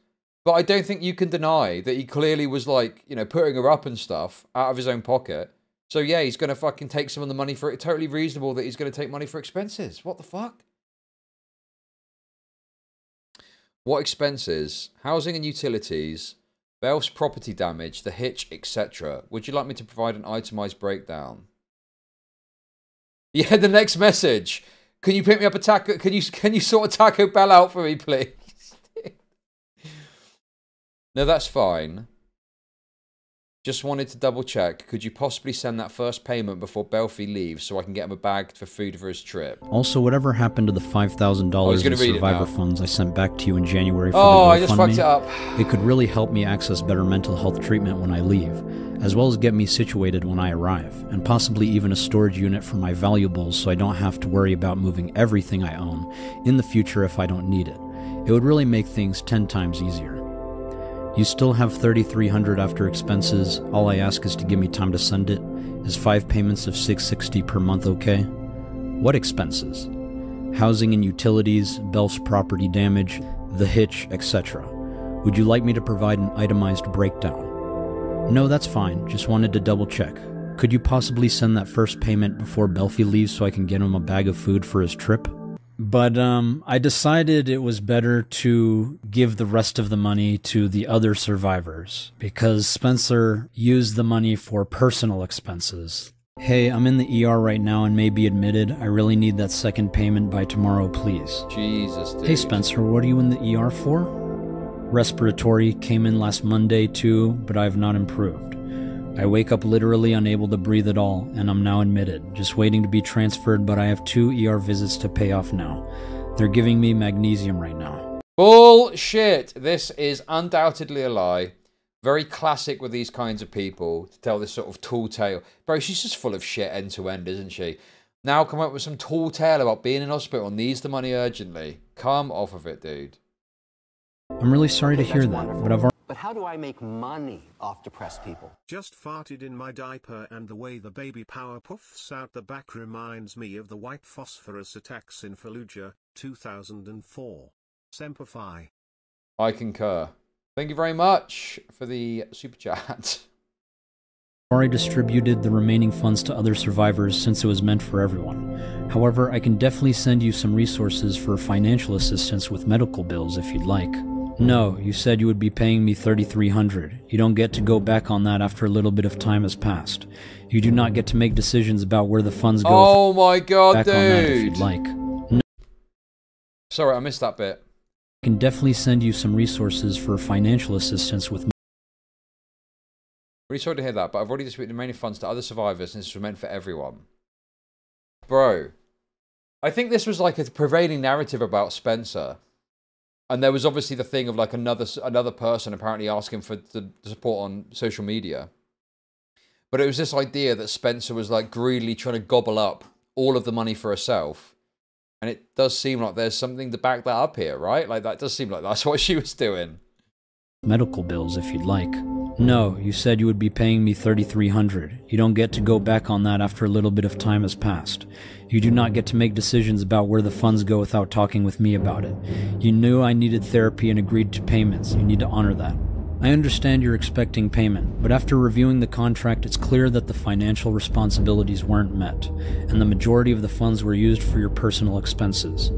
But I don't think you can deny that he clearly was, like, you know, putting her up and stuff out of his own pocket. So, yeah, he's going to fucking take some of the money for it. Totally reasonable that he's going to take money for expenses. What the fuck? What expenses? Housing and utilities, Belf's property damage, the hitch, etc. Would you like me to provide an itemized breakdown? Yeah, the next message. Can you pick me up a taco? Can you sort a Taco Bell out for me, please? No, that's fine. Just wanted to double check. Could you possibly send that first payment before Belfie leaves so I can get him a bag for food for his trip? Also, whatever happened to the $5,000 in survivor funds I sent back to you in January for the GoFundMe? I just fucked it up. It could really help me access better mental health treatment when I leave, as well as get me situated when I arrive, and possibly even a storage unit for my valuables so I don't have to worry about moving everything I own in the future if I don't need it. It would really make things 10 times easier. You still have $3,300 after expenses. All I ask is to give me time to send it. Is 5 payments of $660 per month okay? What expenses? Housing and utilities, Belf's property damage, the hitch, etc. Would you like me to provide an itemized breakdown? No, that's fine. Just wanted to double check. Could you possibly send that first payment before Belfie leaves so I can get him a bag of food for his trip? But I decided it was better to give the rest of the money to the other survivors because Spencer used the money for personal expenses. Hey, I'm in the ER right now and may be admitted. I really need that second payment by tomorrow, please. Jesus, dude. Hey, Spencer, what are you in the ER for? Respiratory, came in last Monday too, but I have not improved. I wake up literally unable to breathe at all, and I'm now admitted, just waiting to be transferred, but I have 2 ER visits to pay off now. They're giving me magnesium right now. Bullshit! This is undoubtedly a lie. Very classic with these kinds of people to tell this sort of tall tale. Bro, she's just full of shit end to end, isn't she? Now come up with some tall tale about being in hospital and needs the money urgently. Come off of it, dude. I'm really sorry to hear that, but I've already... But how do I make money off depressed people? Just farted in my diaper and the way the baby power puffs out the back reminds me of the white phosphorus attacks in Fallujah, 2004. Semper Fi. I concur. Thank you very much for the super chat. already distributed the remaining funds to other survivors since it was meant for everyone. However, I can definitely send you some resources for financial assistance with medical bills if you'd like. No, you said you would be paying me $3,300. You don't get to go back on that after a little bit of time has passed. You do not get to make decisions about where the funds go. Oh my god, back dude! On that if you'd like. No. Sorry, I missed that bit. I can definitely send you some resources for financial assistance with. Really sorry to hear that, but I've already distributed the remaining funds to other survivors and this was meant for everyone. Bro, I think this was like a prevailing narrative about Spencer. And there was obviously the thing of like another person apparently asking for the support on social media. But it was this idea that Spencer was like greedily trying to gobble up all of the money for herself. And it does seem like there's something to back that up here, right? Like that does seem like that's what she was doing. Medical bills if you'd like. No, you said you would be paying me $3,300. You don't get to go back on that after a little bit of time has passed. You do not get to make decisions about where the funds go without talking with me about it. You knew I needed therapy and agreed to payments. You need to honor that. I understand you're expecting payment, but after reviewing the contract, it's clear that the financial responsibilities weren't met, and the majority of the funds were used for your personal expenses.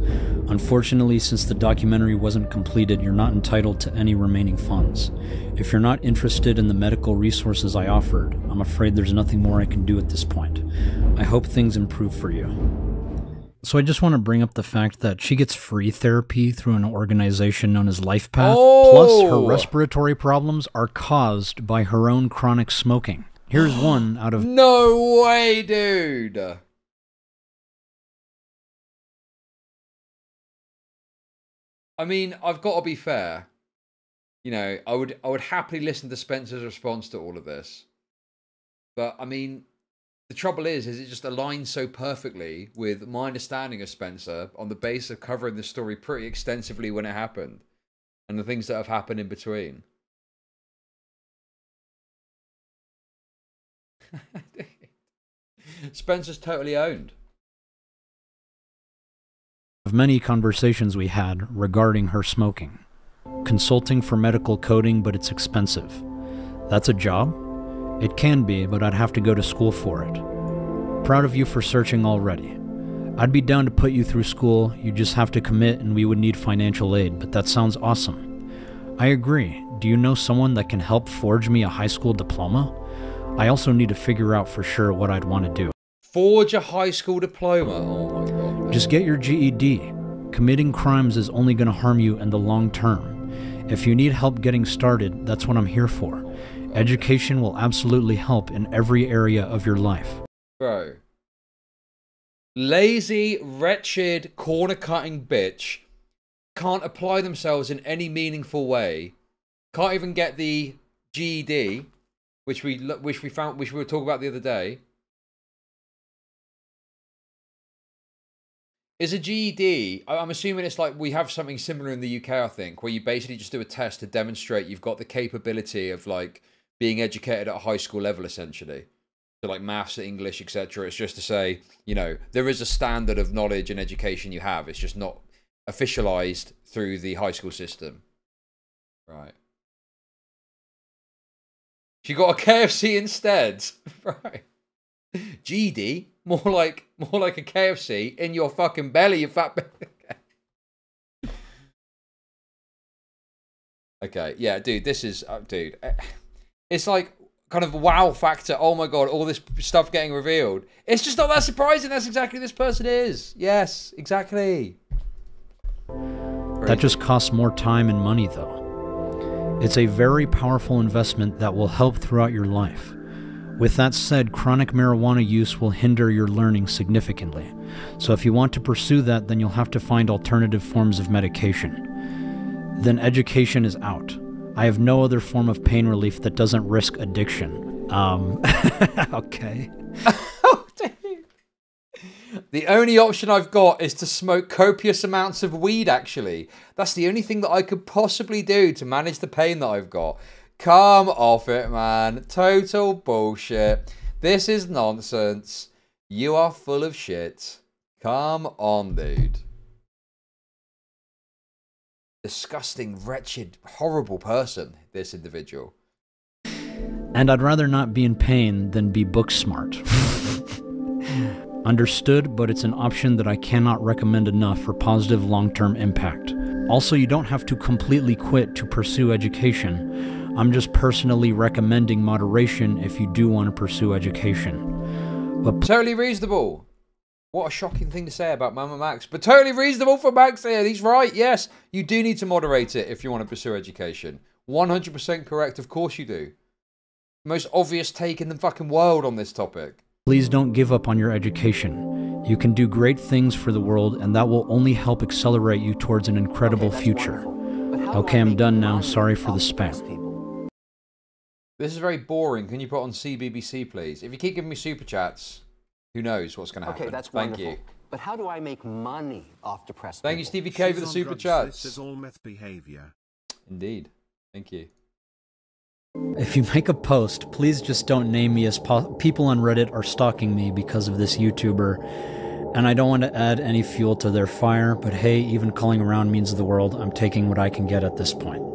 Unfortunately, since the documentary wasn't completed, you're not entitled to any remaining funds. If you're not interested in the medical resources I offered, I'm afraid there's nothing more I can do at this point. I hope things improve for you. So I just want to bring up the fact that she gets free therapy through an organization known as LifePath. Oh! Plus, her respiratory problems are caused by her own chronic smoking. Here's one out of... No way, dude! I mean, I've got to be fair. You know, I would happily listen to Spencer's response to all of this. But, I mean... The trouble is it just aligns so perfectly with my understanding of Spencer on the basis of covering the story pretty extensively when it happened. And the things that have happened in between. Spencer's totally owned. Of many conversations we had regarding her smoking. Consulting for medical coding, but it's expensive. That's a job? It can be, but I'd have to go to school for it. Proud of you for searching already. I'd be down to put you through school, you just have to commit and we would need financial aid, but that sounds awesome. I agree. Do you know someone that can help forge me a high school diploma? I also need to figure out for sure what I'd want to do. Forge a high school diploma? Oh my god. Just get your GED. Committing crimes is only going to harm you in the long term. If you need help getting started, that's what I'm here for. Education will absolutely help in every area of your life. Bro. Lazy, wretched, corner-cutting bitch can't apply themselves in any meaningful way. Can't even get the GED, which we were talking about the other day. Is a GED, I'm assuming it's like we have something similar in the UK, I think, where you basically just do a test to demonstrate you've got the capability of like being educated at a high school level, essentially. So like maths, English, etc. It's just to say, you know, there is a standard of knowledge and education you have. It's just not officialized through the high school system. Right. She got a KFC instead. Right. GD, more like a KFC in your fucking belly, you fat belly. Okay, yeah, dude, this is, dude, it's like kind of wow factor. Oh my god, all this stuff getting revealed. It's just not that surprising. That's exactly who this person is. Yes, exactly. That just costs more time and money, though. It's a very powerful investment that will help throughout your life. With that said, chronic marijuana use will hinder your learning significantly. So if you want to pursue that, then you'll have to find alternative forms of medication. Then education is out. I have no other form of pain relief that doesn't risk addiction. Okay. The only option I've got is to smoke copious amounts of weed, actually. That's the only thing that I could possibly do to manage the pain that I've got. Come off it, man. Total bullshit. This is nonsense. You are full of shit. Come on, dude. Disgusting, wretched, horrible person, this individual. And I'd rather not be in pain than be book smart. Understood, but it's an option that I cannot recommend enough for positive long-term impact. Also, you don't have to completely quit to pursue education. I'm just personally recommending moderation if you do want to pursue education. But totally reasonable. What a shocking thing to say about Mamamax, but totally reasonable for Max here. He's right, yes. You do need to moderate it if you want to pursue education. 100% correct, of course you do. Most obvious take in the fucking world on this topic. Please don't give up on your education. You can do great things for the world, and that will only help accelerate you towards an incredible future. Okay, I'm done now. Sorry for the spam. This is very boring. Can you put on CBBC, please? If you keep giving me super chats, who knows what's going to happen. Okay, that's Thank wonderful. you. But how do I make money off depressed Thank you, people? Stevie K, for the She's on super drugs. chats. This is all meth behavior. Indeed. Thank you. If you make a post, please just don't name me, as people on Reddit are stalking me because of this YouTuber, and I don't want to add any fuel to their fire, but hey, even calling around means the world. I'm taking what I can get at this point.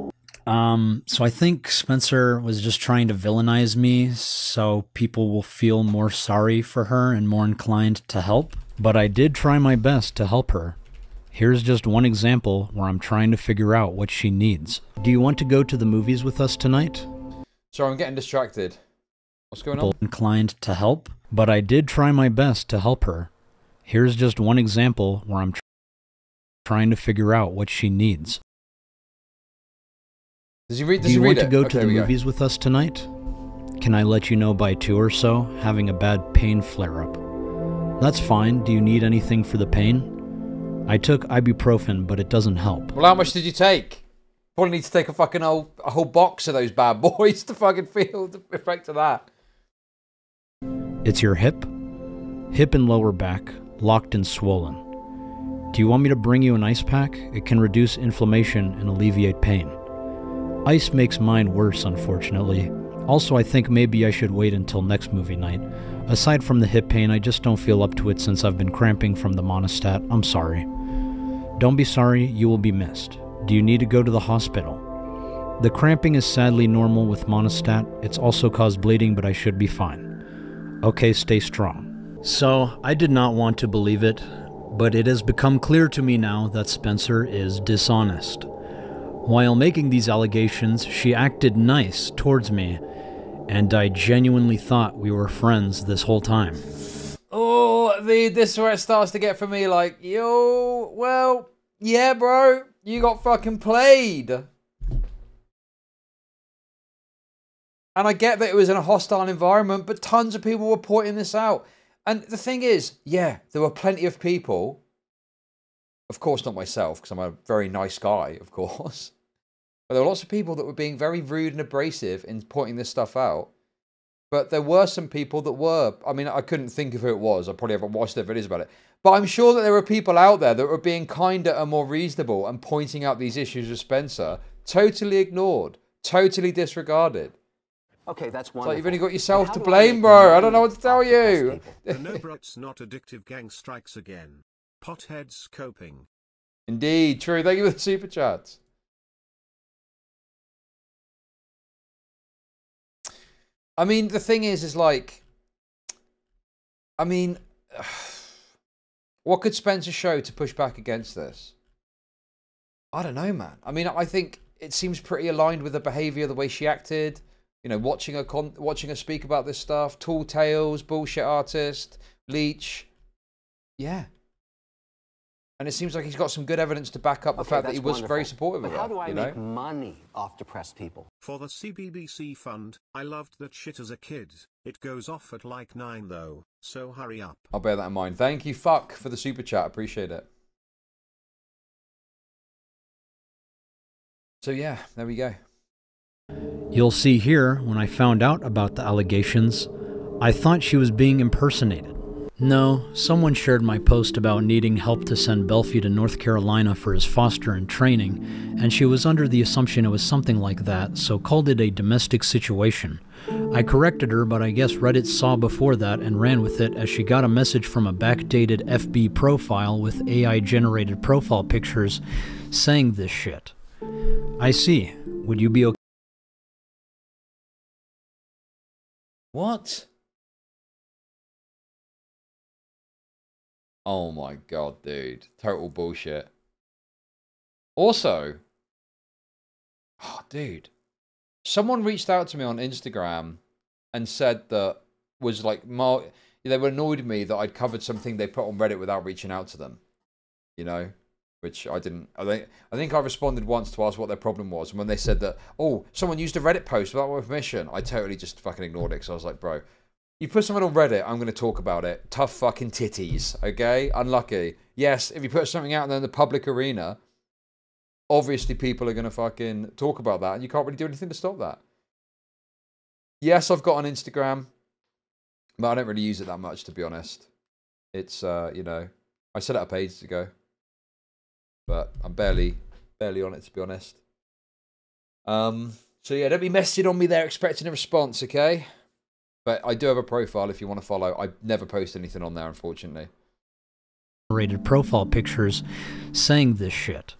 So I think Spencer was just trying to villainize me so people will feel more sorry for her and more inclined to help. But I did try my best to help her. Here's just one example where I'm trying to figure out what she needs. Do you want to go to the movies with us tonight? Sorry, I'm getting distracted. What's going on? Inclined to help, but I did try my best to help her. Here's just one example where I'm trying to figure out what she needs. Does he read? Do you want to go to the movies with us tonight? Can I let you know by 2 or so? Having a bad pain flare-up. That's fine. Do you need anything for the pain? I took ibuprofen, but it doesn't help. Well, how much did you take? Probably need to take a whole box of those bad boys to fucking feel the effect of that. It's your hip? Hip and lower back, locked and swollen. Do you want me to bring you an ice pack? It can reduce inflammation and alleviate pain. Ice makes mine worse, unfortunately. Also, I think maybe I should wait until next movie night. Aside from the hip pain, I just don't feel up to it since I've been cramping from the monostat. I'm sorry. Don't be sorry, you will be missed. Do you need to go to the hospital? The cramping is sadly normal with monostat. It's also caused bleeding, but I should be fine. Okay, stay strong. So, I did not want to believe it, but it has become clear to me now that Spencer is dishonest. While making these allegations, she acted nice towards me, and I genuinely thought we were friends this whole time. Oh, this is where it starts to get for me like, yo, well, yeah, bro. You got fucking played. And I get that it was in a hostile environment, but tons of people were pointing this out. And the thing is, yeah, there were plenty of people. Of course, not myself, because I'm a very nice guy, of course. But there were lots of people that were being very rude and abrasive in pointing this stuff out. But there were some people that were. I mean, I couldn't think of who it was. I probably haven't watched their videos about it. But I'm sure that there were people out there that were being kinder and more reasonable and pointing out these issues with Spencer. Totally ignored. Totally disregarded. Okay, that's wonderful. It's like you've only got yourself to blame, bro. I don't know what to tell you. The no brats not addictive gang strikes again. Potheads coping. Indeed, true. Thank you for the super chats. I mean, the thing is like, I mean, what could Spencer show to push back against this? I don't know, man. I mean, I think it seems pretty aligned with the behavior, the way she acted. You know, watching her speak about this stuff. Tall tales, bullshit artist, leech. Yeah. And it seems like he's got some good evidence to back up the fact that he was very supportive of her. How do I make money off depressed people? For the CBBC fund, I loved that shit as a kid. It goes off at like 9 though, so hurry up. I'll bear that in mind. Thank you, fuck, for the super chat. Appreciate it. So yeah, there we go. You'll see here, when I found out about the allegations, I thought she was being impersonated. No, someone shared my post about needing help to send Belfie to North Carolina for his foster and training, and she was under the assumption it was something like that, so called it a domestic situation. I corrected her, but I guess Reddit saw before that and ran with it as she got a message from a backdated FB profile with AI-generated profile pictures saying this shit. I see. Would you be okay? What? Oh my god, dude. Total bullshit. Also, oh, dude. Someone reached out to me on Instagram and said that was like, they were annoyed at me that I'd covered something they put on Reddit without reaching out to them. You know? Which I didn't. I think I responded once to ask what their problem was. And when they said that, oh, someone used a Reddit post without my permission, I totally just fucking ignored it. Because I was like, bro, you put something on Reddit, I'm going to talk about it. Tough fucking titties, okay? Unlucky. Yes, if you put something out there in the public arena, obviously people are going to fucking talk about that. And you can't really do anything to stop that. Yes, I've got an Instagram. But I don't really use it that much, to be honest. It's, you know, I set it up ages ago. But I'm barely on it, to be honest. So yeah, don't be messaging on me there expecting a response, okay? But I do have a profile if you want to follow. I never post anything on there, unfortunately. Generated profile pictures saying this shit.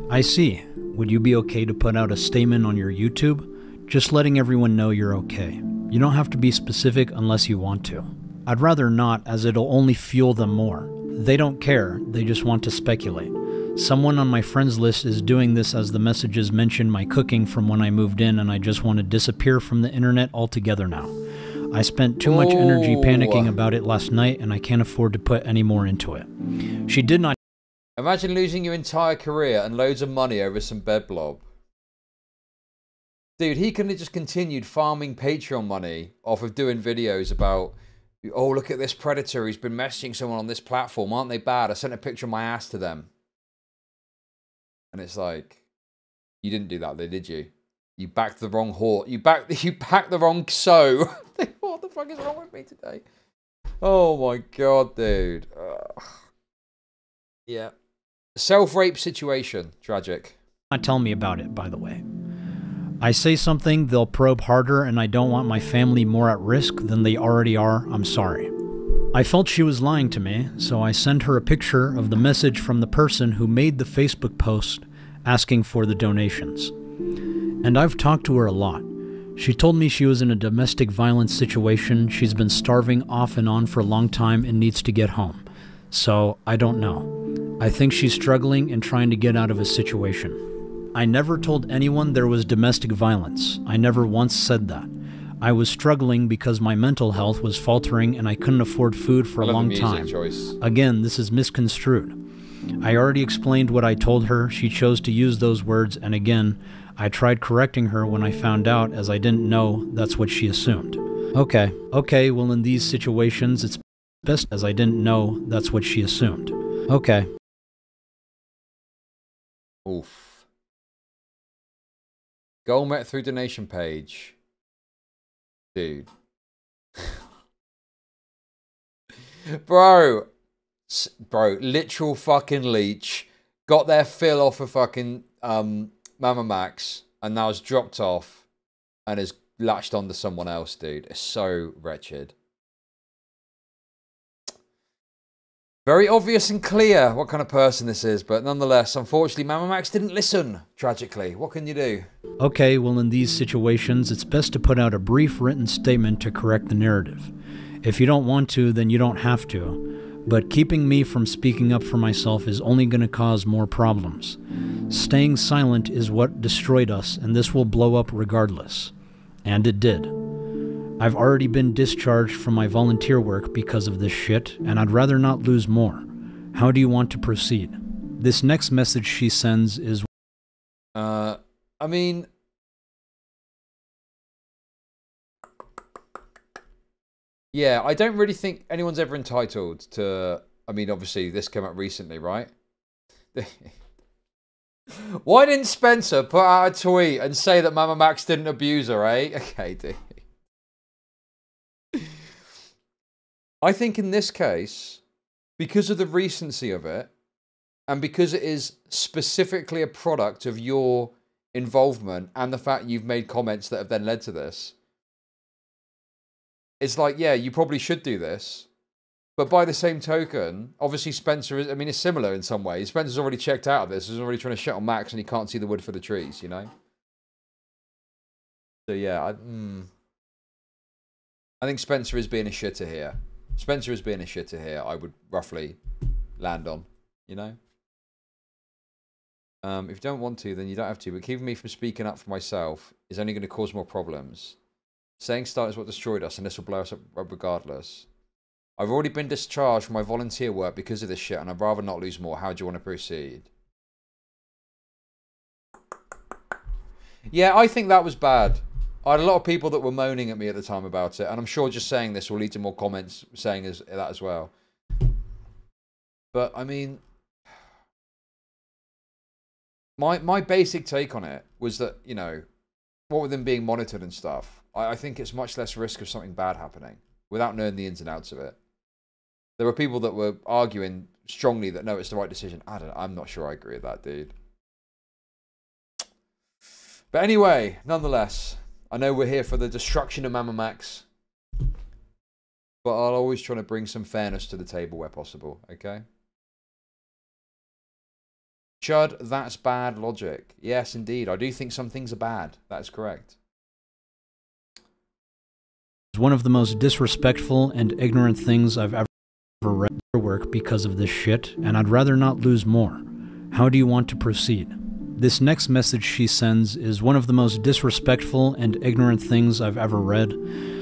I see. Would you be okay to put out a statement on your YouTube? Just letting everyone know you're okay. You don't have to be specific unless you want to. I'd rather not, as it'll only fuel them more. They don't care, they just want to speculate. Someone on my friends list is doing this as the messages mention my cooking from when I moved in, and I just want to disappear from the internet altogether now. I spent too much energy panicking about it last night, and I can't afford to put any more into it. She did not... Imagine losing your entire career and loads of money over some bed blob. Dude, he could have just continued farming Patreon money off of doing videos about, oh, look at this predator, he's been messaging someone on this platform, aren't they bad? I sent a picture of my ass to them. And it's like, you didn't do that, though, did you? You backed the wrong horse. You backed the wrong sow. What the fuck is wrong with me today? Oh my god, dude. Yeah. Self-rape situation. Tragic. Not tell me about it, by the way. I say something, they'll probe harder, and I don't want my family more at risk than they already are. I'm sorry. I felt she was lying to me, so I sent her a picture of the message from the person who made the Facebook post asking for the donations. And I've talked to her a lot. She told me she was in a domestic violence situation, she's been starving off and on for a long time and needs to get home. So, I don't know. I think she's struggling and trying to get out of a situation. I never told anyone there was domestic violence. I never once said that. I was struggling because my mental health was faltering and I couldn't afford food for a long time. Again, this is misconstrued. I already explained what I told her, she chose to use those words, and again, I tried correcting her when I found out, as I didn't know that's what she assumed. Okay, well in these situations it's best, as I didn't know that's what she assumed. Okay. Oof. Goal met through donation page. Dude. Bro, literal fucking leech. Got their fill off of fucking Mamamax and now has dropped off and has latched onto someone else, dude. It's so wretched. Very obvious and clear what kind of person this is, but nonetheless, unfortunately, Mamamax didn't listen, tragically. What can you do? Okay, well in these situations, it's best to put out a brief written statement to correct the narrative. If you don't want to, then you don't have to. But keeping me from speaking up for myself is only going to cause more problems. Staying silent is what destroyed us, and this will blow up regardless. And it did. I've already been discharged from my volunteer work because of this shit, and I'd rather not lose more. How do you want to proceed? This next message she sends is... I mean... Yeah, I don't really think anyone's ever entitled to... I mean, obviously, this came up recently, right? Why didn't Spencer put out a tweet and say that Mamamax didn't abuse her, eh? Okay, dude. I think in this case, because of the recency of it, and because it is specifically a product of your involvement and the fact you've made comments that have then led to this, it's like, yeah, you probably should do this. But by the same token, obviously Spencer is, I mean, it's similar in some ways. Spencer's already checked out of this. He's already trying to shit on Max and he can't see the wood for the trees, you know? So yeah, I think Spencer is being a shitter here. Spencer is being a shitter here, I would roughly land on, you know? If you don't want to, then you don't have to. But keeping me from speaking up for myself is only going to cause more problems. Saying start is what destroyed us, and this will blow us up regardless. I've already been discharged from my volunteer work because of this shit, and I'd rather not lose more. How do you want to proceed? Yeah, I think that was bad. I had a lot of people that were moaning at me at the time about it, and I'm sure just saying this will lead to more comments saying that as well. But, I mean... My basic take on it was that, you know, what with them being monitored and stuff, I think it's much less risk of something bad happening without knowing the ins and outs of it. There were people that were arguing strongly that, no, it's the right decision. I'm not sure I agree with that, dude. But anyway, nonetheless, I know we're here for the destruction of Mamamax, but I'll always try to bring some fairness to the table where possible, okay? Chud, that's bad logic. Yes, indeed. I do think some things are bad. That is correct. It's one of the most disrespectful and ignorant things I've ever read in work because of this shit, and I'd rather not lose more. How do you want to proceed? This next message she sends is one of the most disrespectful and ignorant things I've ever read,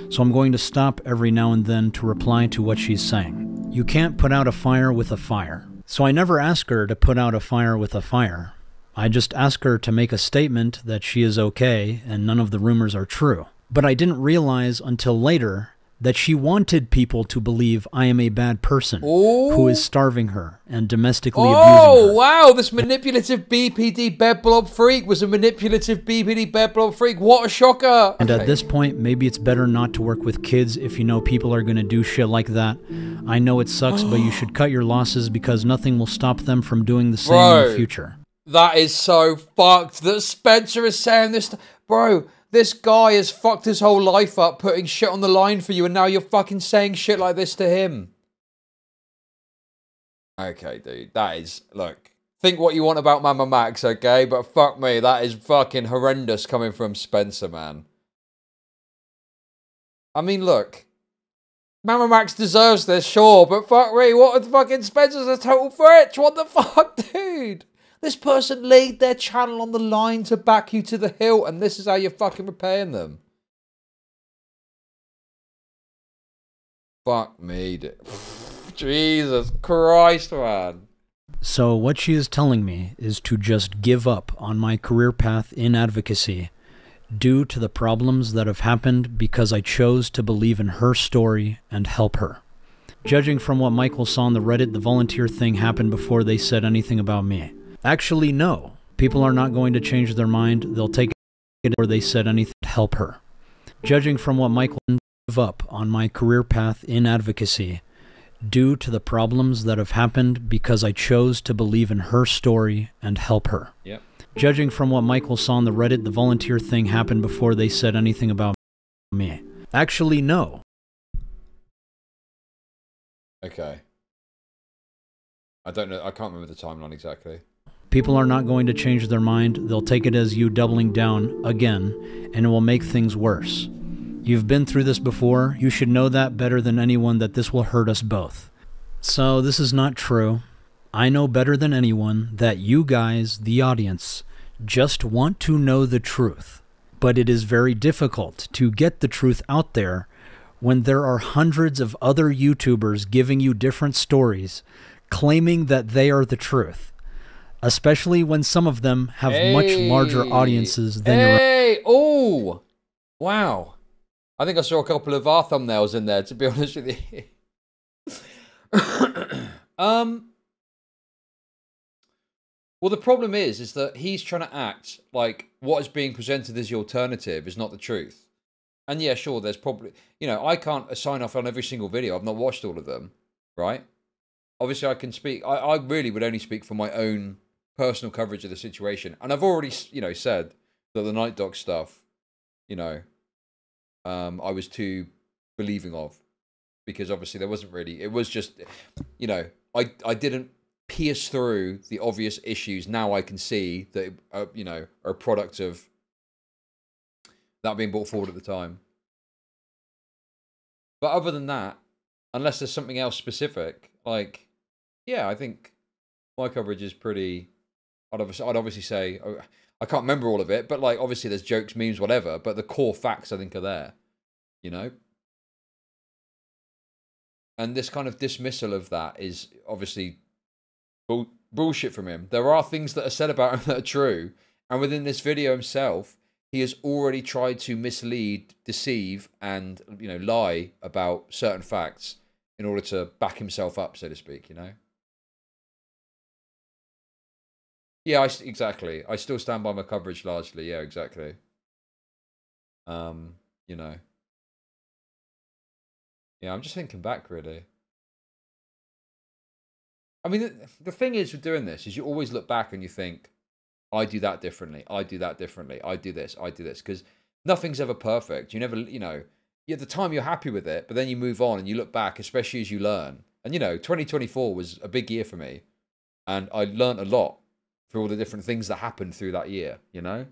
so I'm going to stop every now and then to reply to what she's saying. You can't put out a fire with a fire. So I never ask her to put out a fire with a fire. I just ask her to make a statement that she is okay and none of the rumors are true. But I didn't realize until later that she wanted people to believe I am a bad person who is starving her and domestically abusing her. Oh, wow, this manipulative BPD bed blob freak was a manipulative BPD bed blob freak. What a shocker. And at this point, maybe it's better not to work with kids if you know people are going to do shit like that. I know it sucks, but you should cut your losses because nothing will stop them from doing the same in the future. That is so fucked that Spencer is saying this. Bro, this guy has fucked his whole life up putting shit on the line for you, and now you're fucking saying shit like this to him. Okay, dude. That is... Look, think what you want about Mamamax, okay? But fuck me, that is fucking horrendous coming from Spencer, man. I mean, look. Mamamax deserves this, sure, but fuck me, what the fucking Spencer's a total fritch? What the fuck, dude? This person laid their channel on the line to back you to the hilt, and this is how you're fucking repaying them. Fuck me, dude. Jesus Christ, man. So what she is telling me is to just give up on my career path in advocacy due to the problems that have happened because I chose to believe in her story and help her. Judging from what Michael saw on the Reddit, the volunteer thing happened before they said anything about me. Actually, no. People are not going to change their mind. They'll take it before they said anything to help her. Judging from what Michael gave up on my career path in advocacy due to the problems that have happened because I chose to believe in her story and help her. Yep. Judging from what Michael saw on the Reddit, the volunteer thing happened before they said anything about me. Actually, no. Okay. I don't know. I can't remember the timeline exactly. People are not going to change their mind. They'll take it as you doubling down again, and it will make things worse. You've been through this before. You should know that better than anyone that this will hurt us both. So this is not true. I know better than anyone that you guys, the audience, just want to know the truth. But it is very difficult to get the truth out there when there are hundreds of other YouTubers giving you different stories, claiming that they are the truth. Especially when some of them have much larger audiences than your own. Oh! Wow. I think I saw a couple of our thumbnails in there, to be honest with you. Well, the problem is that he's trying to act like what is being presented as the alternative is not the truth. And yeah, sure, there's probably, you know, I can't sign off on every single video. I've not watched all of them, right? Obviously, I can speak. I really would only speak from my own personal coverage of the situation. And I've already, you know, said that the Night Doc stuff, you know, I was too believing of. Because obviously there wasn't really, it was just, you know, I didn't pierce through the obvious issues. Now I can see that, you know, are a product of that being brought forward at the time. But other than that, unless there's something else specific, like, yeah, I think my coverage is pretty, I'd obviously say, I can't remember all of it, but like, obviously there's jokes, memes, whatever, but the core facts I think are there, you know? And this kind of dismissal of that is obviously bullshit from him. There are things that are said about him that are true. And within this video himself, he has already tried to mislead, deceive, and, you know, lie about certain facts in order to back himself up, so to speak, you know? Yeah, exactly. I still stand by my coverage largely. Yeah, exactly. You know. Yeah, I'm just thinking back, really. I mean, the thing is with doing this is you always look back and you think, I do that differently. I do that differently. I do this. I do this. Because nothing's ever perfect. You never, you know, at the time you're happy with it, but then you move on and you look back, especially as you learn. And, you know, 2024 was a big year for me. And I learned a lot through all the different things that happened through that year, you know?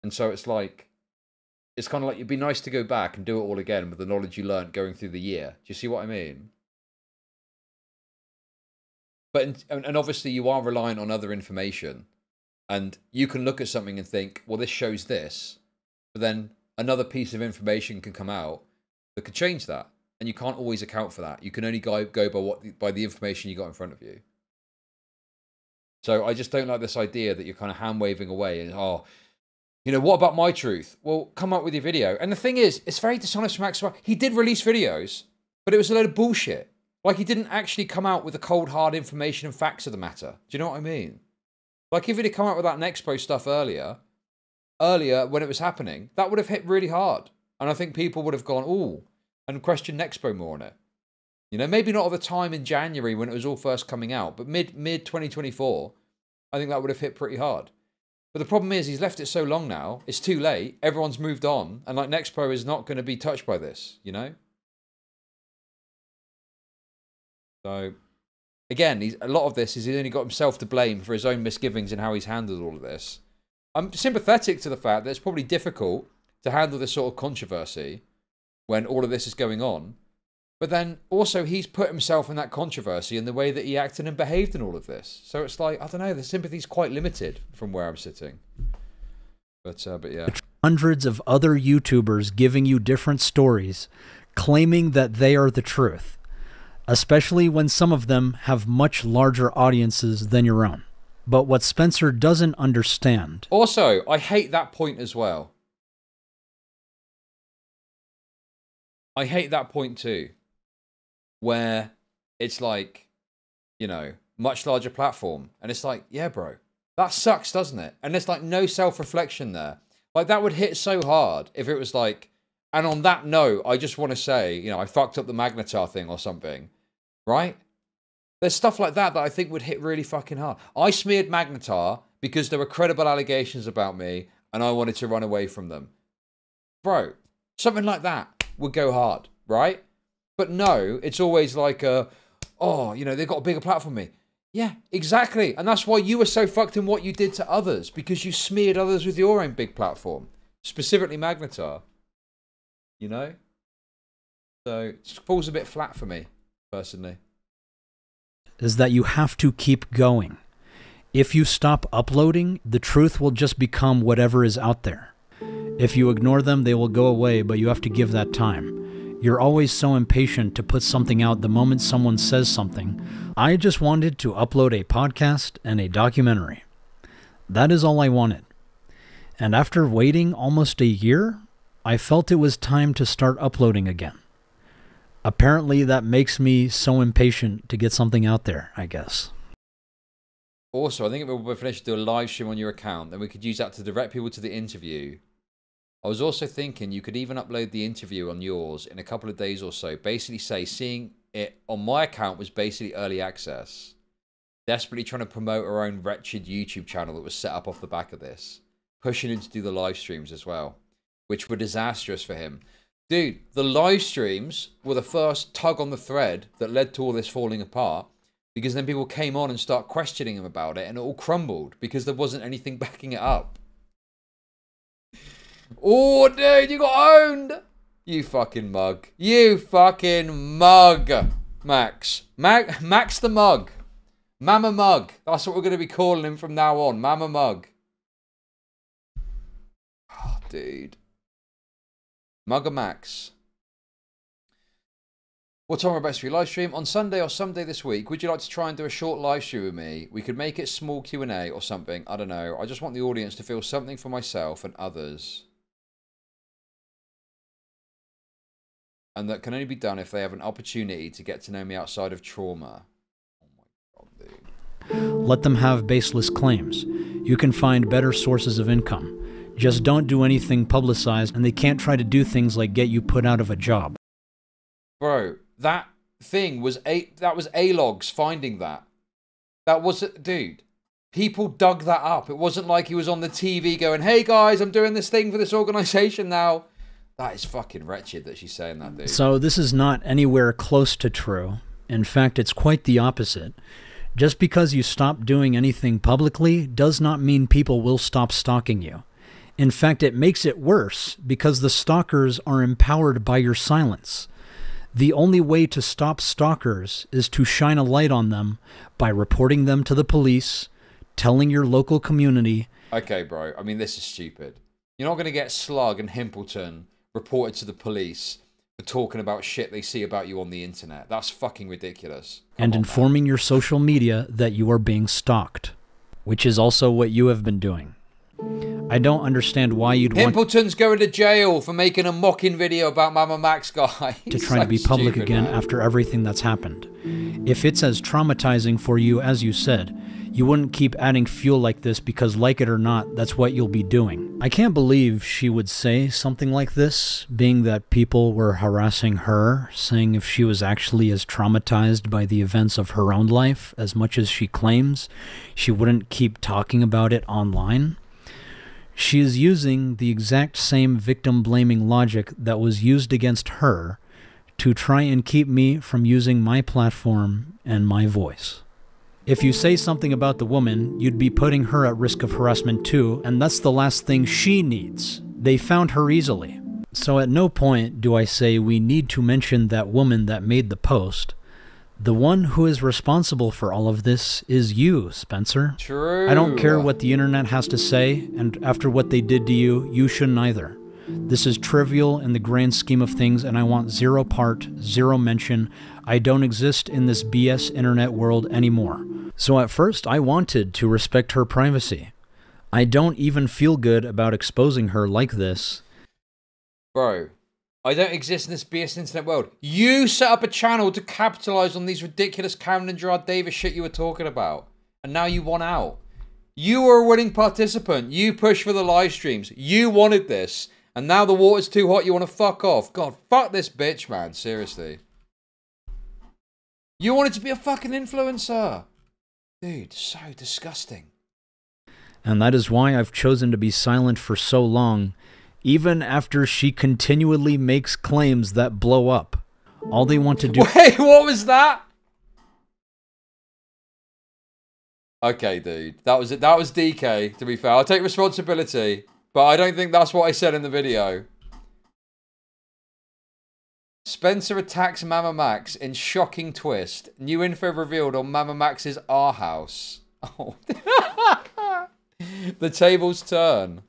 And so it's like, it's kind of like, it'd be nice to go back and do it all again with the knowledge you learned going through the year. Do you see what I mean? But, and obviously you are reliant on other information. And you can look at something and think, well, this shows this. But then another piece of information can come out that could change that. And you can't always account for that. You can only go by the information you got in front of you. So I just don't like this idea that you're kind of hand-waving away and, oh, you know, what about my truth? Well, come up with your video. And the thing is, it's very dishonest from Max. He did release videos, but it was a load of bullshit. Like, he didn't actually come out with the cold, hard information and facts of the matter. Do you know what I mean? Like, if he'd come out with that Nexpo stuff earlier when it was happening, that would have hit really hard. And I think people would have gone, ooh, and questioned Nexpo more on it. You know, maybe not at the time in January when it was all first coming out, but mid 2024, I think that would have hit pretty hard. But the problem is he's left it so long now, it's too late, everyone's moved on, and like Nexpo is not going to be touched by this, you know? So, again, a lot of this is he's only got himself to blame for his own misgivings and how he's handled all of this. I'm sympathetic to the fact that it's probably difficult to handle this sort of controversy when all of this is going on. But then also he's put himself in that controversy in the way that he acted and behaved in all of this. So it's like, I don't know, the sympathy's quite limited from where I'm sitting. But yeah. Hundreds of other YouTubers giving you different stories, claiming that they are the truth, especially when some of them have much larger audiences than your own. But what Spencer doesn't understand... Also, I hate that point as well. I hate that point too. Where it's like, you know, much larger platform. And it's like, yeah, bro, that sucks, doesn't it? And there's like no self-reflection there. Like that would hit so hard if it was like, and on that note, I just want to say, you know, I fucked up the Magnetar thing or something, right? There's stuff like that that I think would hit really fucking hard. I smeared Magnetar because there were credible allegations about me and I wanted to run away from them. Bro, something like that would go hard, right? But no, it's always like, oh, you know, they've got a bigger platform than me. Yeah, exactly. And that's why you were so fucked in what you did to others. Because you smeared others with your own big platform. Specifically Magnetar. You know? So, it falls a bit flat for me, personally. Is that you have to keep going. If you stop uploading, the truth will just become whatever is out there. If you ignore them, they will go away, but you have to give that time. You're always so impatient to put something out the moment someone says something. I just wanted to upload a podcast and a documentary. That is all I wanted. And after waiting almost a year, I felt it was time to start uploading again. Apparently that makes me so impatient to get something out there, I guess. Also, I think if we're finished to do a live stream on your account, then we could use that to direct people to the interview. I was also thinking you could even upload the interview on yours in a couple of days or so. Basically say seeing it on my account was basically early access. Desperately trying to promote our own wretched YouTube channel that was set up off the back of this. Pushing him to do the live streams as well, which were disastrous for him. Dude, the live streams were the first tug on the thread that led to all this falling apart, because then people came on and started questioning him about it, and it all crumbled because there wasn't anything backing it up. Oh, dude, you got owned! You fucking mug. You fucking mug, Max. Max the mug. Mama Mug. That's what we're going to be calling him from now on. Mama Mug. Oh, dude. Mamamax. What time are best for your live stream? On Sunday or someday this week, would you like to try and do a short live stream with me? We could make it small Q&A or something. I don't know. I just want the audience to feel something for myself and others. And that can only be done if they have an opportunity to get to know me outside of trauma. Oh my God, dude. Let them have baseless claims. You can find better sources of income. Just don't do anything publicized, and they can't try to do things like get you put out of a job. Bro, that thing was A-logs finding that. That was it, dude. People dug that up. It wasn't like he was on the TV going, "Hey guys, I'm doing this thing for this organization now." That is fucking wretched that she's saying that, dude. So this is not anywhere close to true. In fact, it's quite the opposite. Just because you stop doing anything publicly does not mean people will stop stalking you. In fact, it makes it worse because the stalkers are empowered by your silence. The only way to stop stalkers is to shine a light on them by reporting them to the police, telling your local community. Okay, bro. I mean, this is stupid. You're not going to get Slug and Himpleton reported to the police for talking about shit they see about you on the internet. That's fucking ridiculous. And informing your social media that you are being stalked, which is also what you have been doing. I don't understand why you'd want Himpleton's going to jail for making a mocking video about Mamamax guy. to try to be public again after everything that's happened. If it's as traumatizing for you as you said, you wouldn't keep adding fuel like this because, like it or not, that's what you'll be doing. I can't believe she would say something like this, being that people were harassing her, saying if she was actually as traumatized by the events of her own life as much as she claims, she wouldn't keep talking about it online. She is using the exact same victim-blaming logic that was used against her to try and keep me from using my platform and my voice. If you say something about the woman, you'd be putting her at risk of harassment too, and that's the last thing she needs. They found her easily. So at no point do I say we need to mention that woman that made the post. The one who is responsible for all of this is you, Spencer. True. I don't care what the internet has to say, and after what they did to you, you shouldn't either. This is trivial in the grand scheme of things, and I want zero part, zero mention. I don't exist in this BS internet world anymore. So at first, I wanted to respect her privacy. I don't even feel good about exposing her like this. Bro, I don't exist in this BS internet world. You set up a channel to capitalize on these ridiculous Cameron and Gerard Davis shit you were talking about. And now you want out. You were a willing participant. You pushed for the live streams. You wanted this. And now the water's too hot. You want to fuck off. God, fuck this bitch, man. Seriously. You wanted to be a fucking influencer. Dude, so disgusting. And that is why I've chosen to be silent for so long, even after she continually makes claims that blow up. All they want to do— Wait, what was that? Okay, dude. That was it. That was DK, to be fair. I'll take responsibility, but I don't think that's what I said in the video. Spencer attacks Mamamax in shocking twist. New info revealed on Mamamax's R house. Oh. The tables turn.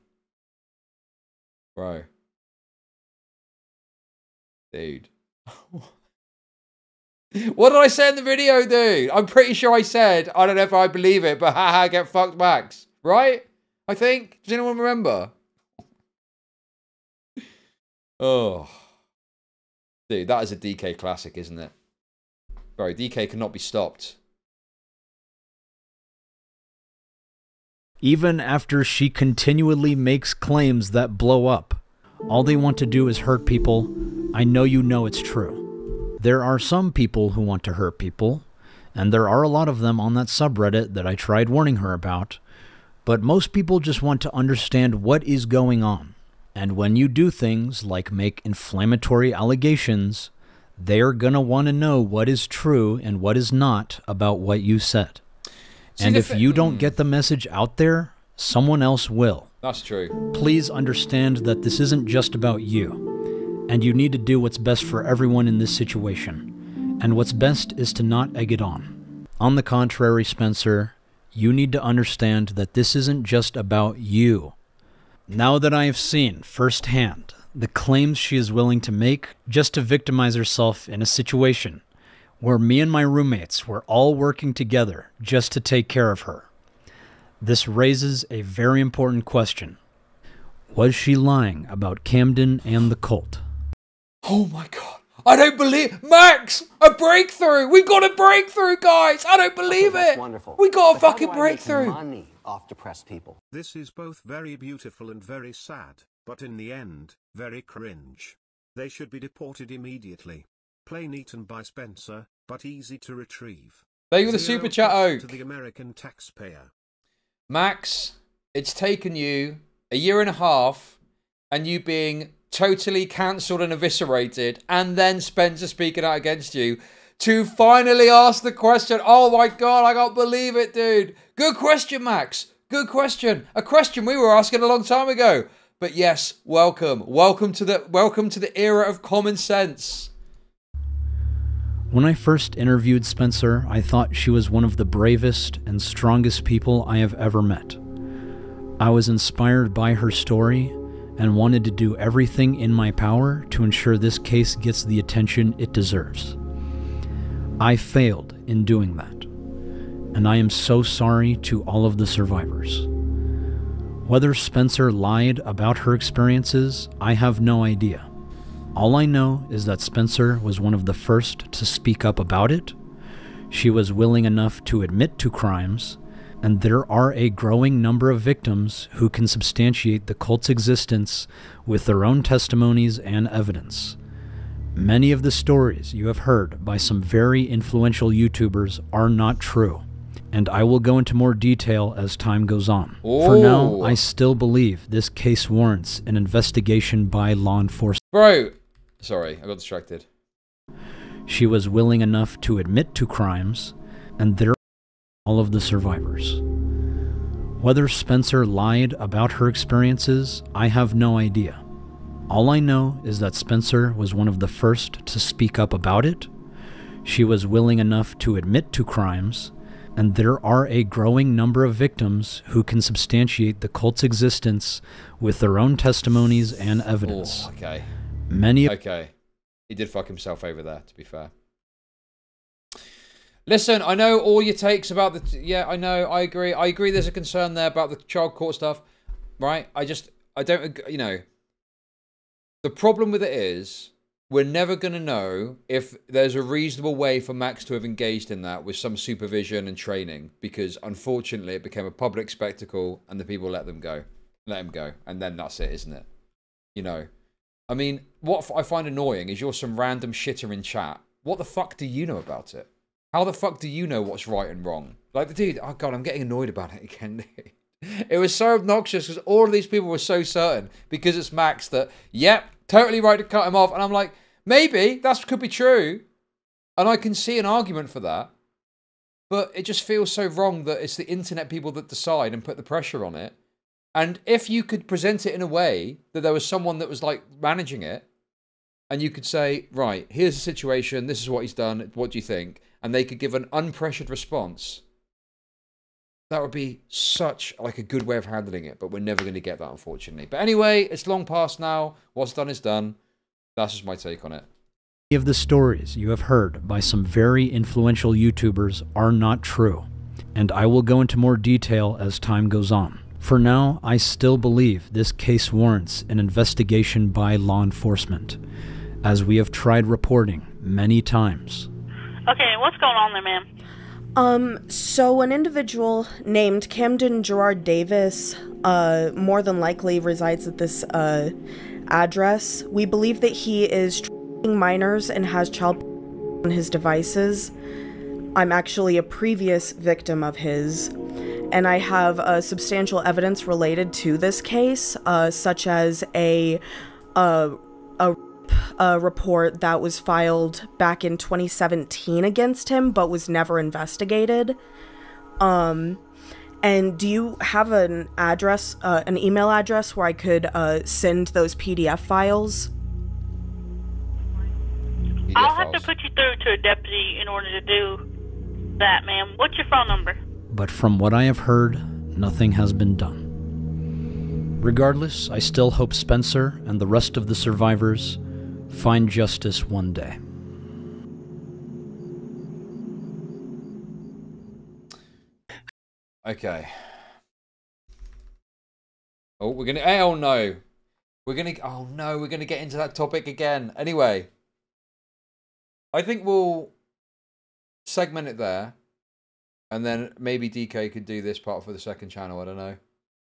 Bro. Dude. What did I say in the video, dude? I'm pretty sure I said, I don't know if I believe it, but haha, get fucked, Max. Right? I think. Does anyone remember? Oh. Dude, that is a DK classic, isn't it? Bro, DK cannot be stopped. even after she continually makes claims that blow up. All they want to do is hurt people. I know you know it's true. There are some people who want to hurt people, and there are a lot of them on that subreddit that I tried warning her about, but most people just want to understand what is going on. And when you do things like make inflammatory allegations, they're gonna want to know what is true and what is not about what you said. And if you don't get the message out there, someone else will. That's true. Please understand that this isn't just about you, and you need to do what's best for everyone in this situation. And what's best is to not egg it on. On the contrary, Spencer, you need to understand that this isn't just about you. Now that I have seen firsthand the claims she is willing to make just to victimize herself in a situation where me and my roommates were all working together just to take care of her, this raises a very important question. Was she lying about Camden and the cult? Oh my god. I don't believe... Max! A breakthrough! We got a breakthrough, guys! I don't believe That's it! Wonderful. We got a But how fucking do I make breakthrough! money off depressed people? This is both very beautiful and very sad, but in the end, very cringe. They should be deported immediately. Plain eaten by Spencer, but easy to retrieve. Thank you for the Zero super chat, cost Oak. to the American taxpayer. Max, it's taken you a year and a half, and you being totally cancelled and eviscerated, and then Spencer speaking out against you, to finally ask the question. Oh my god, I can't believe it, dude. Good question, Max. Good question. A question we were asking a long time ago. But yes, welcome. Welcome to the era of common sense. When I first interviewed Spencer, I thought she was one of the bravest and strongest people I have ever met. I was inspired by her story and wanted to do everything in my power to ensure this case gets the attention it deserves. I failed in doing that, and I am so sorry to all of the survivors. Whether Spencer lied about her experiences, I have no idea. All I know is that Spencer was one of the first to speak up about it. She was willing enough to admit to crimes, and there are a growing number of victims who can substantiate the cult's existence with their own testimonies and evidence. Many of the stories you have heard by some very influential YouTubers are not true, and I will go into more detail as time goes on. For now, I still believe this case warrants an investigation by law enforcement. Bro, sorry, I got distracted. She was willing enough to admit to crimes, and there are all of the survivors. Whether Spencer lied about her experiences, I have no idea. All I know is that Spencer was one of the first to speak up about it. She was willing enough to admit to crimes, and there are a growing number of victims who can substantiate the cult's existence with their own testimonies and evidence. Oh, okay. Okay. He did fuck himself over there, to be fair. Listen, I know all your takes about the... Yeah, I know, I agree. I agree there's a concern there about the child court stuff, right? I don't, you know... The problem with it is, we're never going to know if there's a reasonable way for Max to have engaged in that with some supervision and training, because unfortunately it became a public spectacle and the people let him go. And then that's it, isn't it? You know? I mean, what I find annoying is you're some random shitter in chat. What the fuck do you know about it? How the fuck do you know what's right and wrong? Like, dude, oh god, I'm getting annoyed about it again. It was so obnoxious because all of these people were so certain, because it's Max, that, yep, totally right to cut him off. And I'm like, maybe, that could be true. And I can see an argument for that. But it just feels so wrong that it's the internet people that decide and put the pressure on it. And if you could present it in a way that there was someone that was like managing it, and you could say, right, here's the situation, this is what he's done, what do you think? And they could give an unpressured response. That would be such like a good way of handling it, but we're never going to get that, unfortunately. But anyway, it's long past now. What's done is done. That's just my take on it. Many of the stories you have heard by some very influential YouTubers are not true, and I will go into more detail as time goes on. For now, I still believe this case warrants an investigation by law enforcement, as we have tried reporting many times. Okay, what's going on there, ma'am? So an individual named Camden Gerard Davis, more than likely resides at this, address. We believe that he is trafficking minors and has child on his devices. I'm actually a previous victim of his, and I have substantial evidence related to this case, such as a report that was filed back in 2017 against him, but was never investigated. And do you have an address, an email address where I could send those PDF files? I'll have to put you through to a deputy in order to do that, ma'am. What's your phone number? But from what I have heard, nothing has been done. Regardless, I still hope Spencer and the rest of the survivors find justice one day. Okay. Oh, we're gonna. Oh no, we're gonna. Oh no, we're gonna get into that topic again. Anyway, I think we'll segment it there, and then maybe DK could do this part for the second channel. I don't know.